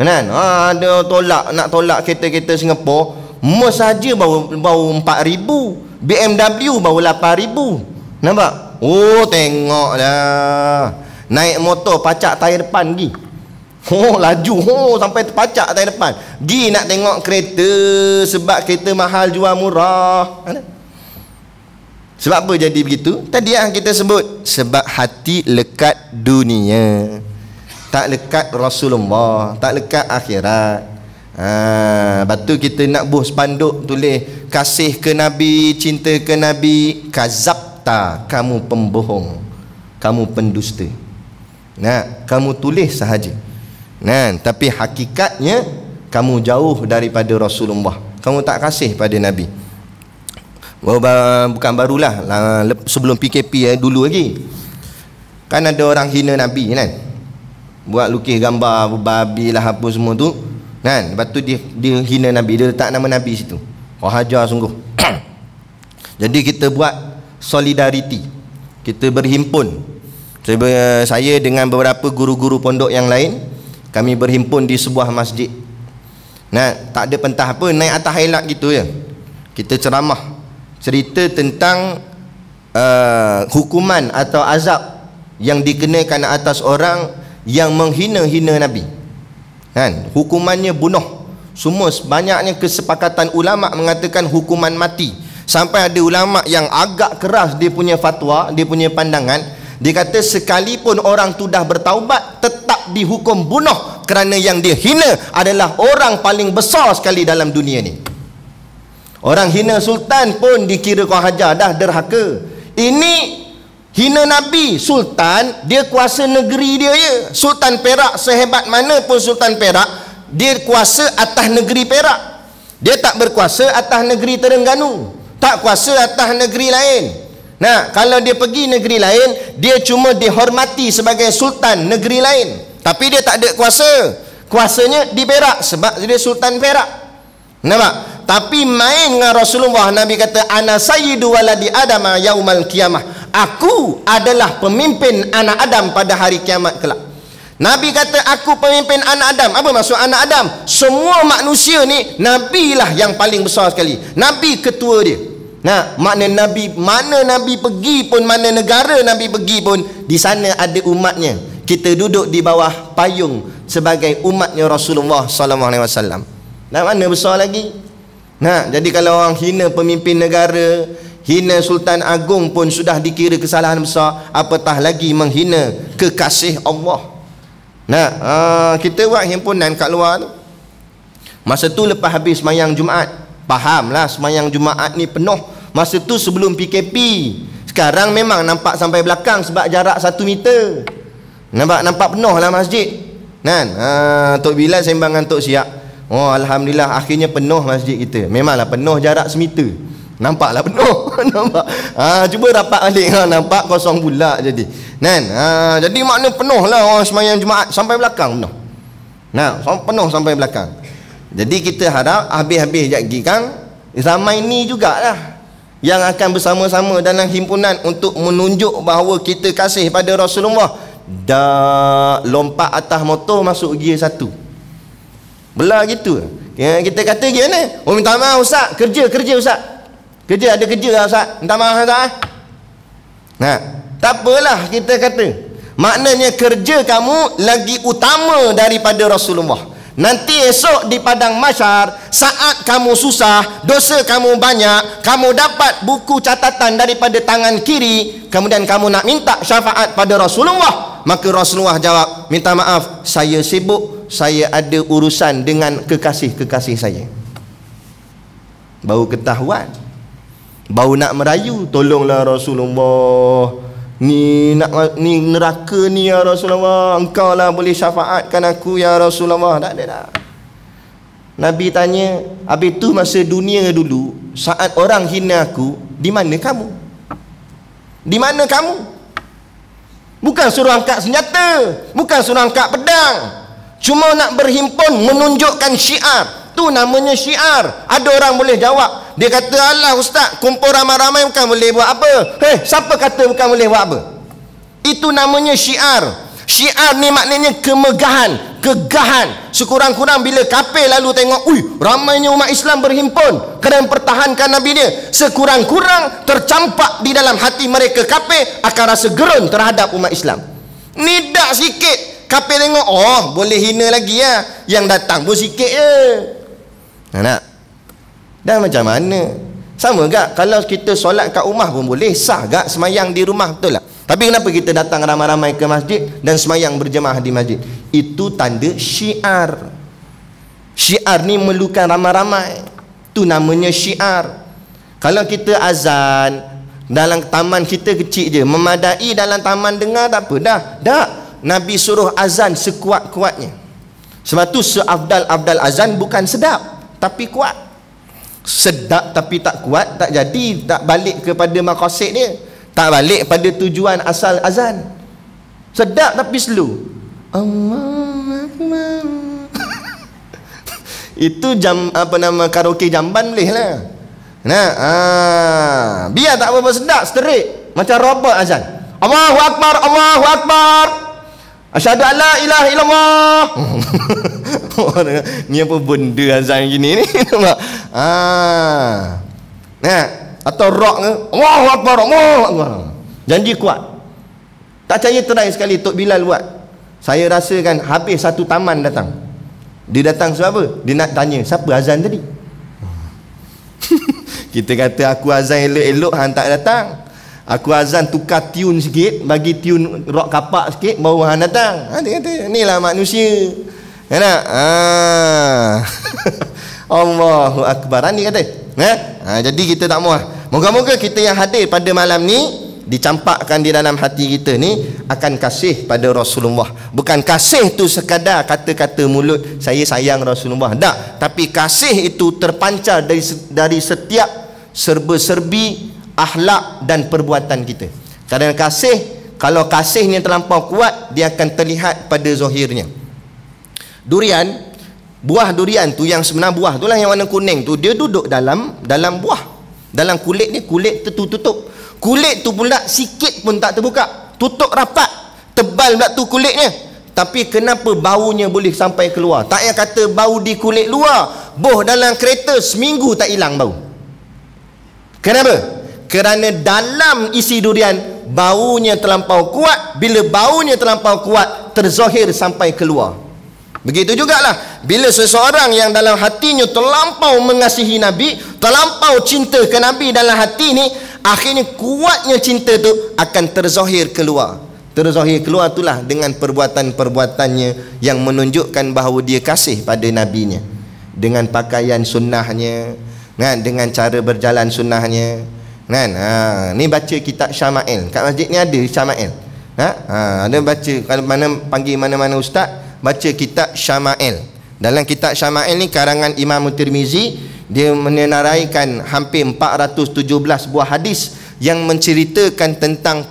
Ada nak tolak kereta Singapura, Merc saja baru 4,000, BMW baru 8,000. Nampak? Tengoklah. Naik motor pacak tayar depan pergi. Laju sampai terpacak tayar depan. Pergi nak tengok kereta sebab kereta mahal jual murah. Sebab apa jadi begitu? Tadi yang kita sebut, sebab hati lekat dunia, tak lekat Rasulullah, tak lekat akhirat. Lepas tu kita nak buh spanduk tulis kasih ke Nabi, cinta ke Nabi, kazabta, kamu pembohong, kamu pendusta. Kamu tulis sahaja. Tapi hakikatnya kamu jauh daripada Rasulullah. Kamu tak kasih pada Nabi. Bukan barulah, sebelum PKP dulu lagi kan ada orang hina Nabi kan, buat lukis gambar babi lah apa semua tu kan. Lepas tu dia hina Nabi, dia letak nama Nabi situ. Hajar sungguh. Jadi kita buat solidariti, kita berhimpun. Saya dengan beberapa guru-guru pondok yang lain, kami berhimpun di sebuah masjid. Tak ada pentah apa, naik atas highlight gitu ya. Kita ceramah, cerita tentang hukuman atau azab yang dikenakan atas orang yang menghina-hina Nabi. Hukumannya bunuh. Semua banyaknya kesepakatan ulama mengatakan hukuman mati. Sampai ada ulama yang agak keras dia punya fatwa, dia punya pandangan. Dia kata sekalipun orang tu dah bertaubat, tetap dihukum bunuh kerana yang dia hina adalah orang paling besar sekali dalam dunia ni. Orang hina sultan pun dikira kau hajar, dah derhaka. Ini Hina Nabi, sultan, dia kuasa negeri dia je. Sultan Perak sehebat mana pun Sultan Perak, dia kuasa atas negeri Perak. Dia tak berkuasa atas negeri Terengganu, tak kuasa atas negeri lain. Nah, kalau dia pergi negeri lain, dia cuma dihormati sebagai sultan negeri lain, tapi dia tak ada kuasa. Kuasanya di Perak sebab dia Sultan Perak. Nampak? Tapi main dengan Rasulullah, Nabi kata ana sayyidu waladi Adam yaumal qiyamah. Aku adalah pemimpin anak Adam pada hari kiamat kelak. Nabi kata aku pemimpin anak Adam. Apa maksud anak Adam? Semua manusia ni Nabi lah yang paling besar sekali. Nabi ketua dia. Nah, makna Nabi, mana Nabi pergi pun, mana negara Nabi pergi pun, di sana ada umatnya. Kita duduk di bawah payung sebagai umatnya Rasulullah sallallahu alaihi wasallam. Nah, mana besar lagi? Nah, jadi kalau orang hina pemimpin negara, hina Sultan Agung pun sudah dikira kesalahan besar, apatah lagi menghina kekasih Allah. Nah, kita buat himpunan kat luar tu. Masa tu lepas habis semayang Jumaat, fahamlah semayang Jumaat ni penuh. Masa tu sebelum PKP. Sekarang memang nampak sampai belakang sebab jarak 1 meter. Nampak penuh lah masjid. Kan? Tok Bilal sembang dengan Tok Siap. Oh, alhamdulillah akhirnya penuh masjid kita. Memanglah penuh jarak semeter. Nampaklah penuh. Nampak. Cuba rapat balik, nampak kosong pula jadi. Kan? Jadi makna penuh lah orang semayang Jumaat sampai belakang penuh. Nah, penuh sampai belakang. Jadi kita harap habis-habis lagi kan ramai ni jugalah yang akan bersama-sama dalam himpunan untuk menunjuk bahawa kita kasih pada Rasulullah. Dah lompat atas motor masuk gear 1. Belah gitu. Kita kata gimana? Oh, minta maaf Ustaz, kerja Ustaz. Ada kerja lah Ustaz. Minta maaf Ustaz. Nah, tak apalah kita kata. Maknanya kerja kamu lagi utama daripada Rasulullah. Nanti esok di padang mahsyar, saat kamu susah, dosa kamu banyak, kamu dapat buku catatan daripada tangan kiri, kemudian kamu nak minta syafaat pada Rasulullah, maka Rasulullah jawab, minta maaf, saya sibuk, saya ada urusan dengan kekasih-kekasih saya. Baru ketahuan, baru nak merayu, tolonglah Rasulullah, ni neraka ni ya Rasulullah, engkau lah boleh syafaatkan aku ya Rasulullah. Tak ada dah. Nabi tanya, habis tu masa dunia dulu, saat orang hina aku, di mana kamu? Di mana kamu? Bukan suruh angkat senjata, bukan suruh angkat pedang, cuma nak berhimpun menunjukkan syiar. Tu namanya syiar. Ada orang boleh jawab, dia kata, alah Ustaz, kumpul ramai-ramai bukan boleh buat apa. Siapa kata bukan boleh buat apa? Itu namanya syiar. Syiar ni maknanya kemegahan, kegahan. Sekurang-kurang bila kafir lalu tengok, ramainya umat Islam berhimpun kerana mempertahankan Nabi dia, sekurang-kurang tercampak di dalam hati mereka kafir akan rasa gerun terhadap umat Islam. Nidak sikit kafir tengok, oh boleh hina lagi ya, yang datang pun sikit je. Nak? Dan macam mana? Sama gak kalau kita solat kat rumah pun boleh, sah gak semayang di rumah, betul tak? Tapi kenapa kita datang ramai-ramai ke masjid dan semayang berjemaah di masjid? Itu tanda syiar. Syiar ni memerlukan ramai-ramai. Itu namanya syiar. Kalau kita azan dalam taman kita kecil je, memadai dalam taman dengar tak apa dah. Dah, Nabi suruh azan sekuat-kuatnya. Sebab tu seafdal-afdal azan bukan sedap tapi kuat. Sedap tapi tak kuat, tak jadi, tak balik kepada maqasid dia, tak balik pada tujuan asal azan. Sedap tapi slow. Allahu Akbar. Itu jam apa nama karaoke jamban boleh lah. Nah, biar tak apa-apa sedap, straight macam robot azan. Allahu Akbar, Allahu Akbar. Asyhadu an la ilaha illallah. Ni apa benda azan gini ni? Nah, atau rock ke? Allahu Akbar, Allahu Akbar. Janji kuat. Tak percaya try sekali Tok Bilal buat. Saya rasakan habis satu taman datang. Dia datang sebab apa? Dia nak tanya, siapa azan tadi? Kita kata aku azan elok-elok, hang tak datang. Aku azan tukar tune sikit, bagi tune rock kapak sikit, baru hang datang. Dia kata, inilah manusia. Kan tak? Allahu Akbar. Ni kata. Jadi kita tak mahu. Moga-moga kita yang hadir pada malam ni dicampakkan di dalam hati kita ni akan kasih pada Rasulullah. Bukan kasih tu sekadar kata-kata mulut, saya sayang Rasulullah, tak. Tapi kasih itu terpancar dari setiap serba-serbi akhlak dan perbuatan kita. Kerana kasih, kalau kasihnya terlampau kuat, dia akan terlihat pada zahirnya. Durian, buah durian tu yang sebenar buah tu lah yang warna kuning tu, dia duduk dalam buah, dalam kulit ni, kulit tertutup. Kulit tu pula sikit pun tak terbuka, tutup rapat, tebal pula tu kulitnya. Tapi kenapa baunya boleh sampai keluar? Tak payah kata bau di kulit luar, boh dalam kereta seminggu tak hilang bau. Kenapa? Kerana dalam isi durian baunya terlampau kuat. Bila baunya terlampau kuat, terzahir sampai keluar. Begitu jugalah bila seseorang yang dalam hatinya terlampau mengasihi Nabi, terlampau cinta ke Nabi dalam hati ni, akhirnya kuatnya cinta tu akan terzahir keluar. Terzahir keluar itulah dengan perbuatan-perbuatannya yang menunjukkan bahawa dia kasih pada Nabinya, dengan pakaian sunnahnya, kan, dengan cara berjalan sunnahnya, kan. Ni baca kitab Syama'il kat masjid ni, ada Syama'il. Ada baca, kalau mana panggil mana-mana ustaz, baca kitab Syama'il. Dalam kitab Syama'il ni karangan Imam Tirmizi, dia menenaraikan hampir 417 buah hadis yang menceritakan tentang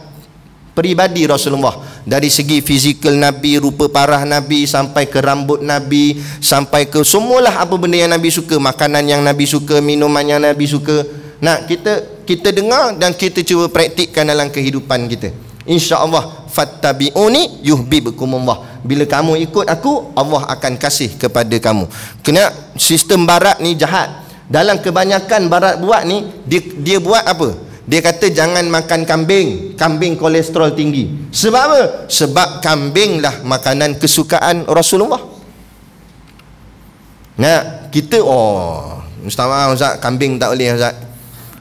peribadi Rasulullah, dari segi fizikal Nabi, rupa parah Nabi, sampai ke rambut Nabi, sampai ke semualah apa benda yang Nabi suka, makanan yang Nabi suka, minuman yang Nabi suka. Nah, kita dengar dan kita cuba praktikkan dalam kehidupan kita. InsyaAllah, fattabi'uni yuhibbukumullah. Bila kamu ikut aku, Allah akan kasih kepada kamu. Kena sistem barat ni jahat. Dalam kebanyakan barat buat ni, dia buat apa? Dia kata jangan makan kambing, kambing kolesterol tinggi. Sebab apa? Sebab kambing lah makanan kesukaan Rasulullah. Nah, kita Ustaz, kambing tak boleh Ustaz.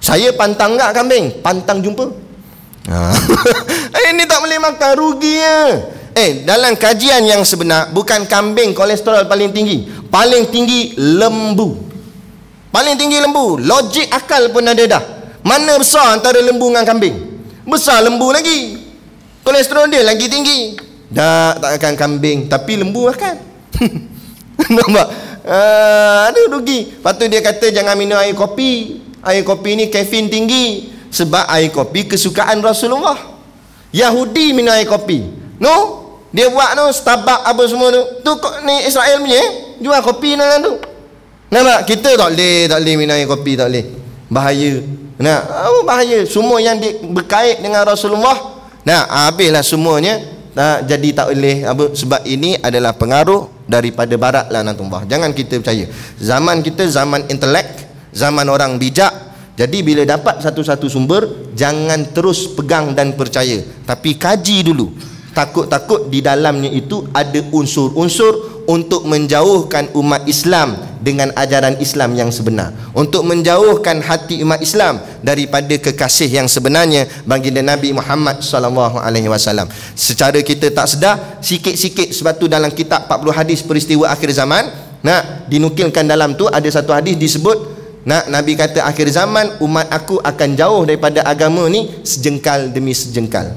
Saya pantang tak kambing? Pantang jumpa. Ini tak boleh makan, ruginya. Dalam kajian yang sebenar, bukan kambing kolesterol paling tinggi. Paling tinggi lembu. Paling tinggi lembu. Logik akal pun ada dah. Mana besar antara lembu dengan kambing? Besar lembu lagi, kolesterol dia lagi tinggi. Tak akan kambing, tapi lembu makan. Nampak? Ada rugi. Lepas tu dia kata jangan minum air kopi. Air kopi ni kafein tinggi. Sebab air kopi kesukaan Rasulullah. Yahudi minum air kopi. Dia buat Starbucks apa semua tu. Tu ni Israel punya jual kopi dalam tu. Nampak? Kita tak boleh minum air kopi, tak boleh. Bahaya. Bahaya. Semua yang berkait dengan Rasulullah, habislah semuanya. Jadi tak boleh. Sebab ini adalah pengaruh daripada barat lah, natullah. Jangan kita percaya. Zaman kita zaman intelek, zaman orang bijak. Jadi bila dapat satu-satu sumber, jangan terus pegang dan percaya, tapi kaji dulu. Takut-takut di dalamnya itu ada unsur-unsur untuk menjauhkan umat Islam dengan ajaran Islam yang sebenar, untuk menjauhkan hati umat Islam daripada kekasih yang sebenarnya baginda Nabi Muhammad SAW. Secara kita tak sedar, sikit-sikit, sebab tu dalam kitab 40 hadis peristiwa akhir zaman, dinukilkan dalam tu ada satu hadis disebut, Nabi kata akhir zaman umat aku akan jauh daripada agama ni sejengkal demi sejengkal.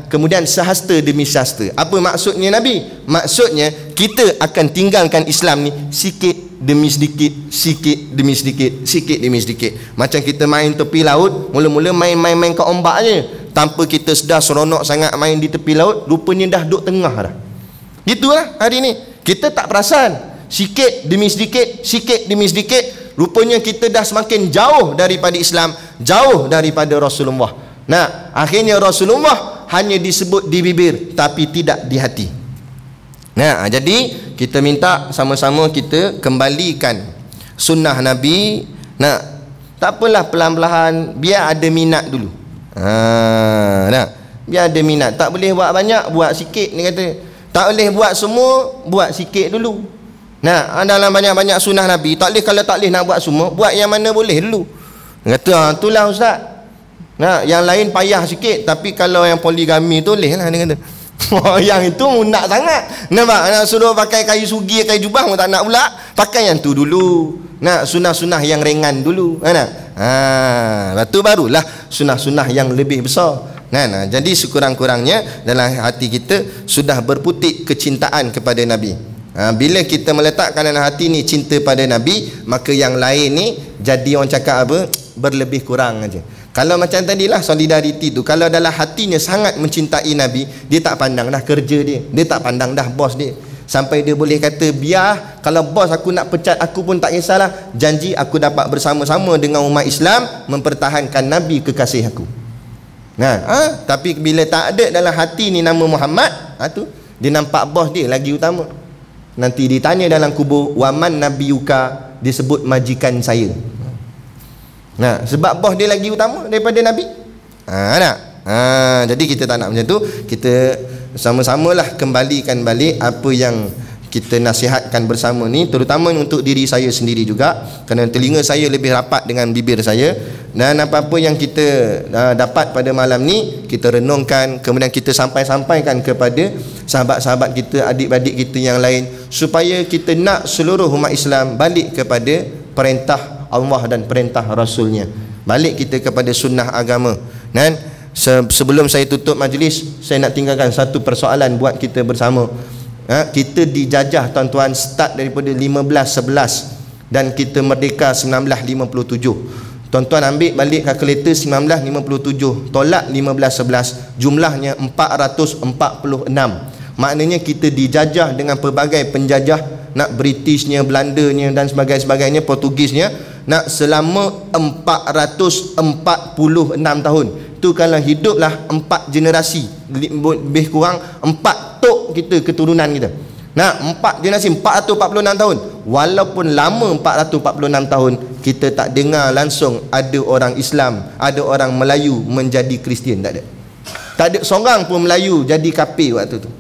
Kemudian sehasta demi sehasta. Apa maksudnya Nabi? Maksudnya kita akan tinggalkan Islam ni sikit demi sedikit, sikit demi sedikit, sikit demi sedikit. Macam kita main tepi laut, mula-mula main-main kat ombak je, tanpa kita sedar seronok sangat main di tepi laut, rupanya dah duduk tengah dah. Gitulah hari ni. Kita tak perasan, sikit demi sedikit, sikit demi sedikit, rupanya kita dah semakin jauh daripada Islam, jauh daripada Rasulullah. Akhirnya Rasulullah hanya disebut di bibir tapi tidak di hati. Jadi kita minta sama-sama kita kembalikan sunnah Nabi. Tak apalah, pelan-pelan, biar ada minat dulu. Biar ada minat. Tak boleh buat banyak, buat sikit. Dia kata tak boleh buat semua, buat sikit dulu. Dalam banyak-banyak sunnah Nabi, tak boleh, kalau tak boleh nak buat semua, buat yang mana boleh dulu. Dia kata itulah Ustaz. Yang lain payah sikit, tapi kalau yang poligami tu boleh lah, dia kata. Yang itu nak sangat. Nampak? Nak suruh pakai kayu sugi, kayu jubah pun tak nak pula. Pakai yang tu dulu. Sunnah-sunnah yang ringan dulu. Lepas tu barulah sunnah-sunnah yang lebih besar kan. Jadi sekurang-kurangnya dalam hati kita sudah berputik kecintaan kepada Nabi. Bila kita meletakkan dalam hati ni cinta pada Nabi, maka yang lain ni jadi orang cakap apa, berlebih kurang aja. Kalau macam tadilah solidariti tu, kalau dalam hatinya sangat mencintai Nabi, dia tak pandang dah kerja dia tak pandang dah bos dia, sampai dia boleh kata, biar kalau bos aku nak pecat aku pun tak kisahlah, janji aku dapat bersama-sama dengan umat Islam mempertahankan Nabi kekasih aku. Tapi bila tak ada dalam hati ni nama Muhammad, tu dia nampak bos dia lagi utama. Nanti ditanya dalam kubur, waman nabiyuka, disebut majikan saya. Sebab bos dia lagi utama daripada Nabi. Jadi kita tak nak macam tu. Kita sama-samalah kembalikan balik apa yang kita nasihatkan bersama ni, terutama untuk diri saya sendiri juga, kerana telinga saya lebih rapat dengan bibir saya. Dan apa-apa yang kita dapat pada malam ni, kita renungkan, kemudian kita sampaikan kepada sahabat-sahabat kita, adik-adik kita yang lain, supaya kita nak seluruh umat Islam balik kepada perintah Allah dan perintah Rasulnya, balik kita kepada sunnah agama. Dan sebelum saya tutup majlis, saya nak tinggalkan satu persoalan buat kita bersama. Kita dijajah tuan-tuan start daripada 1511 dan kita merdeka 1957. Tuan-tuan ambil balik kalkulator 1957 tolak 1511, jumlahnya 446. Maknanya kita dijajah dengan pelbagai penjajah, nak Britishnya, Belandanya dan sebagainya, Portugisnya, nak selama 446 tahun. Tu kalau hiduplah 4 generasi, lebih kurang 4 tok kita, keturunan kita. 4 generasi, 446 tahun. Walaupun lama 446 tahun, kita tak dengar langsung ada orang Islam, ada orang Melayu menjadi Kristian. Tak ada. Tak ada seorang pun Melayu jadi kafir waktu tu.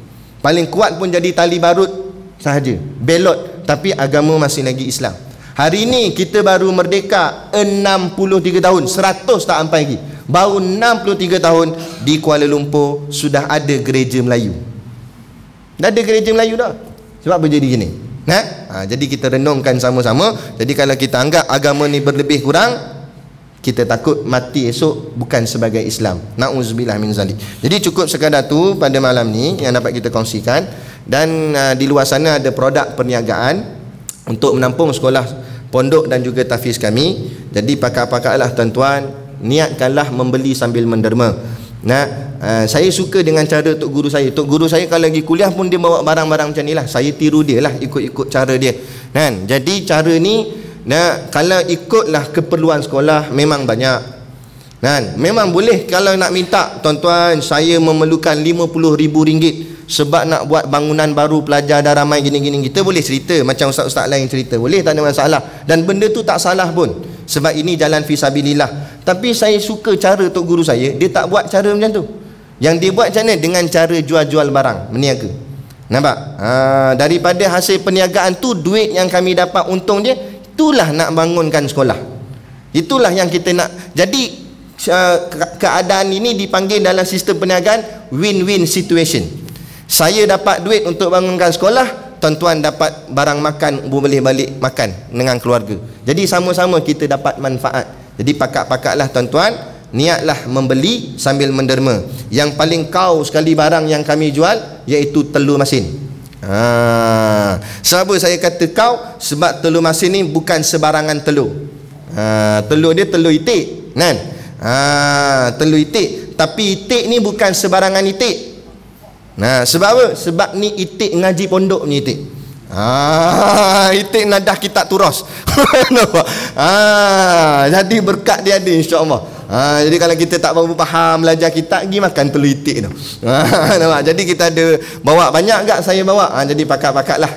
Paling kuat pun jadi tali barut sahaja, belot, tapi agama masih lagi Islam. Hari ini kita baru merdeka 63 tahun, 100 tak sampai lagi. Baru 63 tahun di Kuala Lumpur sudah ada gereja Melayu. Dah ada gereja Melayu dah. Sebab apa jadi gini? Jadi kita renungkan sama-sama. Jadi kalau kita anggap agama ni berlebih kurang, kita takut mati esok bukan sebagai Islam. Na'udzubillah min zalik. Jadi cukup sekadar tu pada malam ni yang dapat kita kongsikan. Dan di luar sana ada produk perniagaan untuk menampung sekolah pondok dan juga tahfiz kami. Jadi pakar-pakarlah tuan-tuan, niatkanlah membeli sambil menderma. Saya suka dengan cara Tok Guru saya. Tok Guru saya kalau lagi kuliah pun dia bawa barang-barang macam ni lah. Saya tiru dia lah, ikut-ikut cara dia. Jadi cara ni, kalau ikutlah keperluan sekolah memang banyak. Memang boleh kalau nak minta, tuan-tuan saya memerlukan RM50,000 sebab nak buat bangunan baru, pelajar dah ramai gini-gini. Kita boleh cerita macam ustaz-ustaz lain cerita, boleh, tak ada masalah. Dan benda tu tak salah pun, sebab ini jalan fisabilillah. Tapi saya suka cara Tok Guru saya, dia tak buat cara macam tu. Yang dia buat macam mana? Dengan cara jual-jual barang, meniaga. Nampak? Daripada hasil perniagaan tu, duit yang kami dapat untung dia, itulah nak bangunkan sekolah. Itulah yang kita nak. Jadi keadaan ini dipanggil dalam sistem perniagaan win-win situation. Saya dapat duit untuk bangunkan sekolah, tuan-tuan dapat barang makan, boleh balik makan dengan keluarga. Jadi sama-sama kita dapat manfaat. Jadi pakak-pakaklah tuan-tuan, niatlah membeli sambil menderma. Yang paling kau sekali barang yang kami jual iaitu telur masin. Sebab saya kata kau, sebab telur masin ni bukan sebarangan telur. Telur dia telur itik, kan? Telur itik. Tapi itik ni bukan sebarangan itik. Sebab apa? Sebab ni itik ngaji pondok ni itik. Itik nadah kitab turas. Jadi berkat dia ada, insya-Allah. Jadi kalau kita tak berapa faham belajar kitab, pergi makan telur itik tu. Jadi kita ada bawa banyak gak saya bawa. Jadi pakak-pakaklah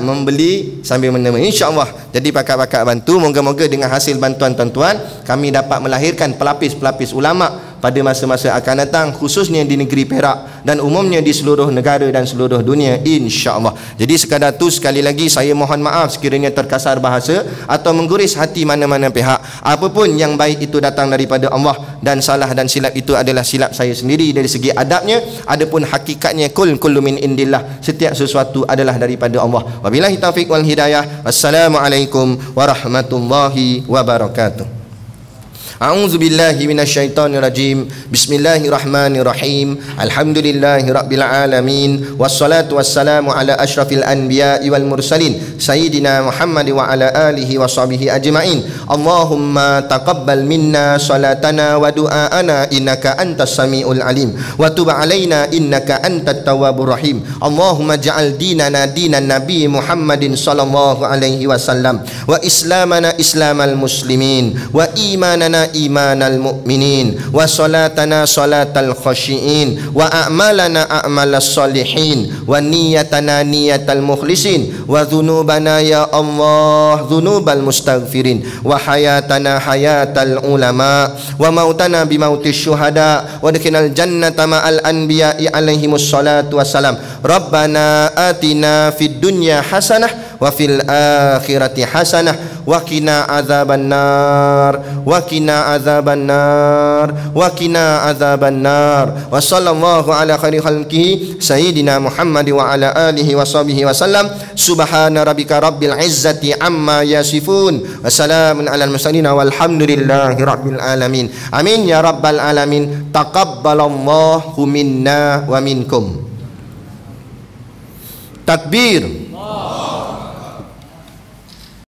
membeli sambil menerima, insya-Allah. Jadi pakak-pakak bantu, moga-moga dengan hasil bantuan tuan-tuan kami dapat melahirkan pelapis-pelapis ulama pada masa-masa akan datang, khususnya di negeri Perak dan umumnya di seluruh negara dan seluruh dunia, insya-Allah. Jadi sekadar tu, sekali lagi saya mohon maaf sekiranya terkasar bahasa atau mengguris hati mana-mana pihak. Apapun yang baik itu datang daripada Allah, dan salah dan silap itu adalah silap saya sendiri dari segi adabnya. Adapun hakikatnya, kullu min indillah, setiap sesuatu adalah daripada Allah. Wabillahi taufiq wal hidayah. Wassalamualaikum warahmatullahi wabarakatuh. A'udzu billahi minasyaitonir rajim. Bismillahirrahmanirrahim. Alhamdulillahi rabbil alamin. Wassalatu wassalamu ala asyrafil anbiya'i wal mursalin sayyidina Muhammad wa ala alihi wa sahbihi ajma'in. Allahumma taqabbal minna salatana wa du'aana innaka antas samiul alim wa tub alaina innaka antat tawwabur rahim. Allahumma ja'al dinana dinan nabi Muhammadin sallallahu alaihi wasallam wa islamana islamal muslimin wa imanana imanal mu'minin wa salatana salatal khashiin wa a'malana a'malas salihin wa niyatana niyatal mukhlisin wa dhunubana ya Allah dhunubal mustaghfirin wa hayatana hayatal ulama wa mautana bimautis syuhada wa adkhilnal jannata ma'al anbiya'i alaihimus salatu wassalam. Rabbana atina fid dunya hasanah wa fil akhirati hasanah wa qina adzaban nar wa qina adzaban nar wa qina adzaban nar. Wa sallallahu ala khairi khalqihi sayyidina Muhammad wa ala alihi wa sahbihi wa sallam. Subhana rabbika rabbil izzati amma yasifun wa salamun alal mursalin walhamdulillahi rabbil alamin. Amin ya rabbal alamin. Taqabbalallahu minna wa minkum. Takbir.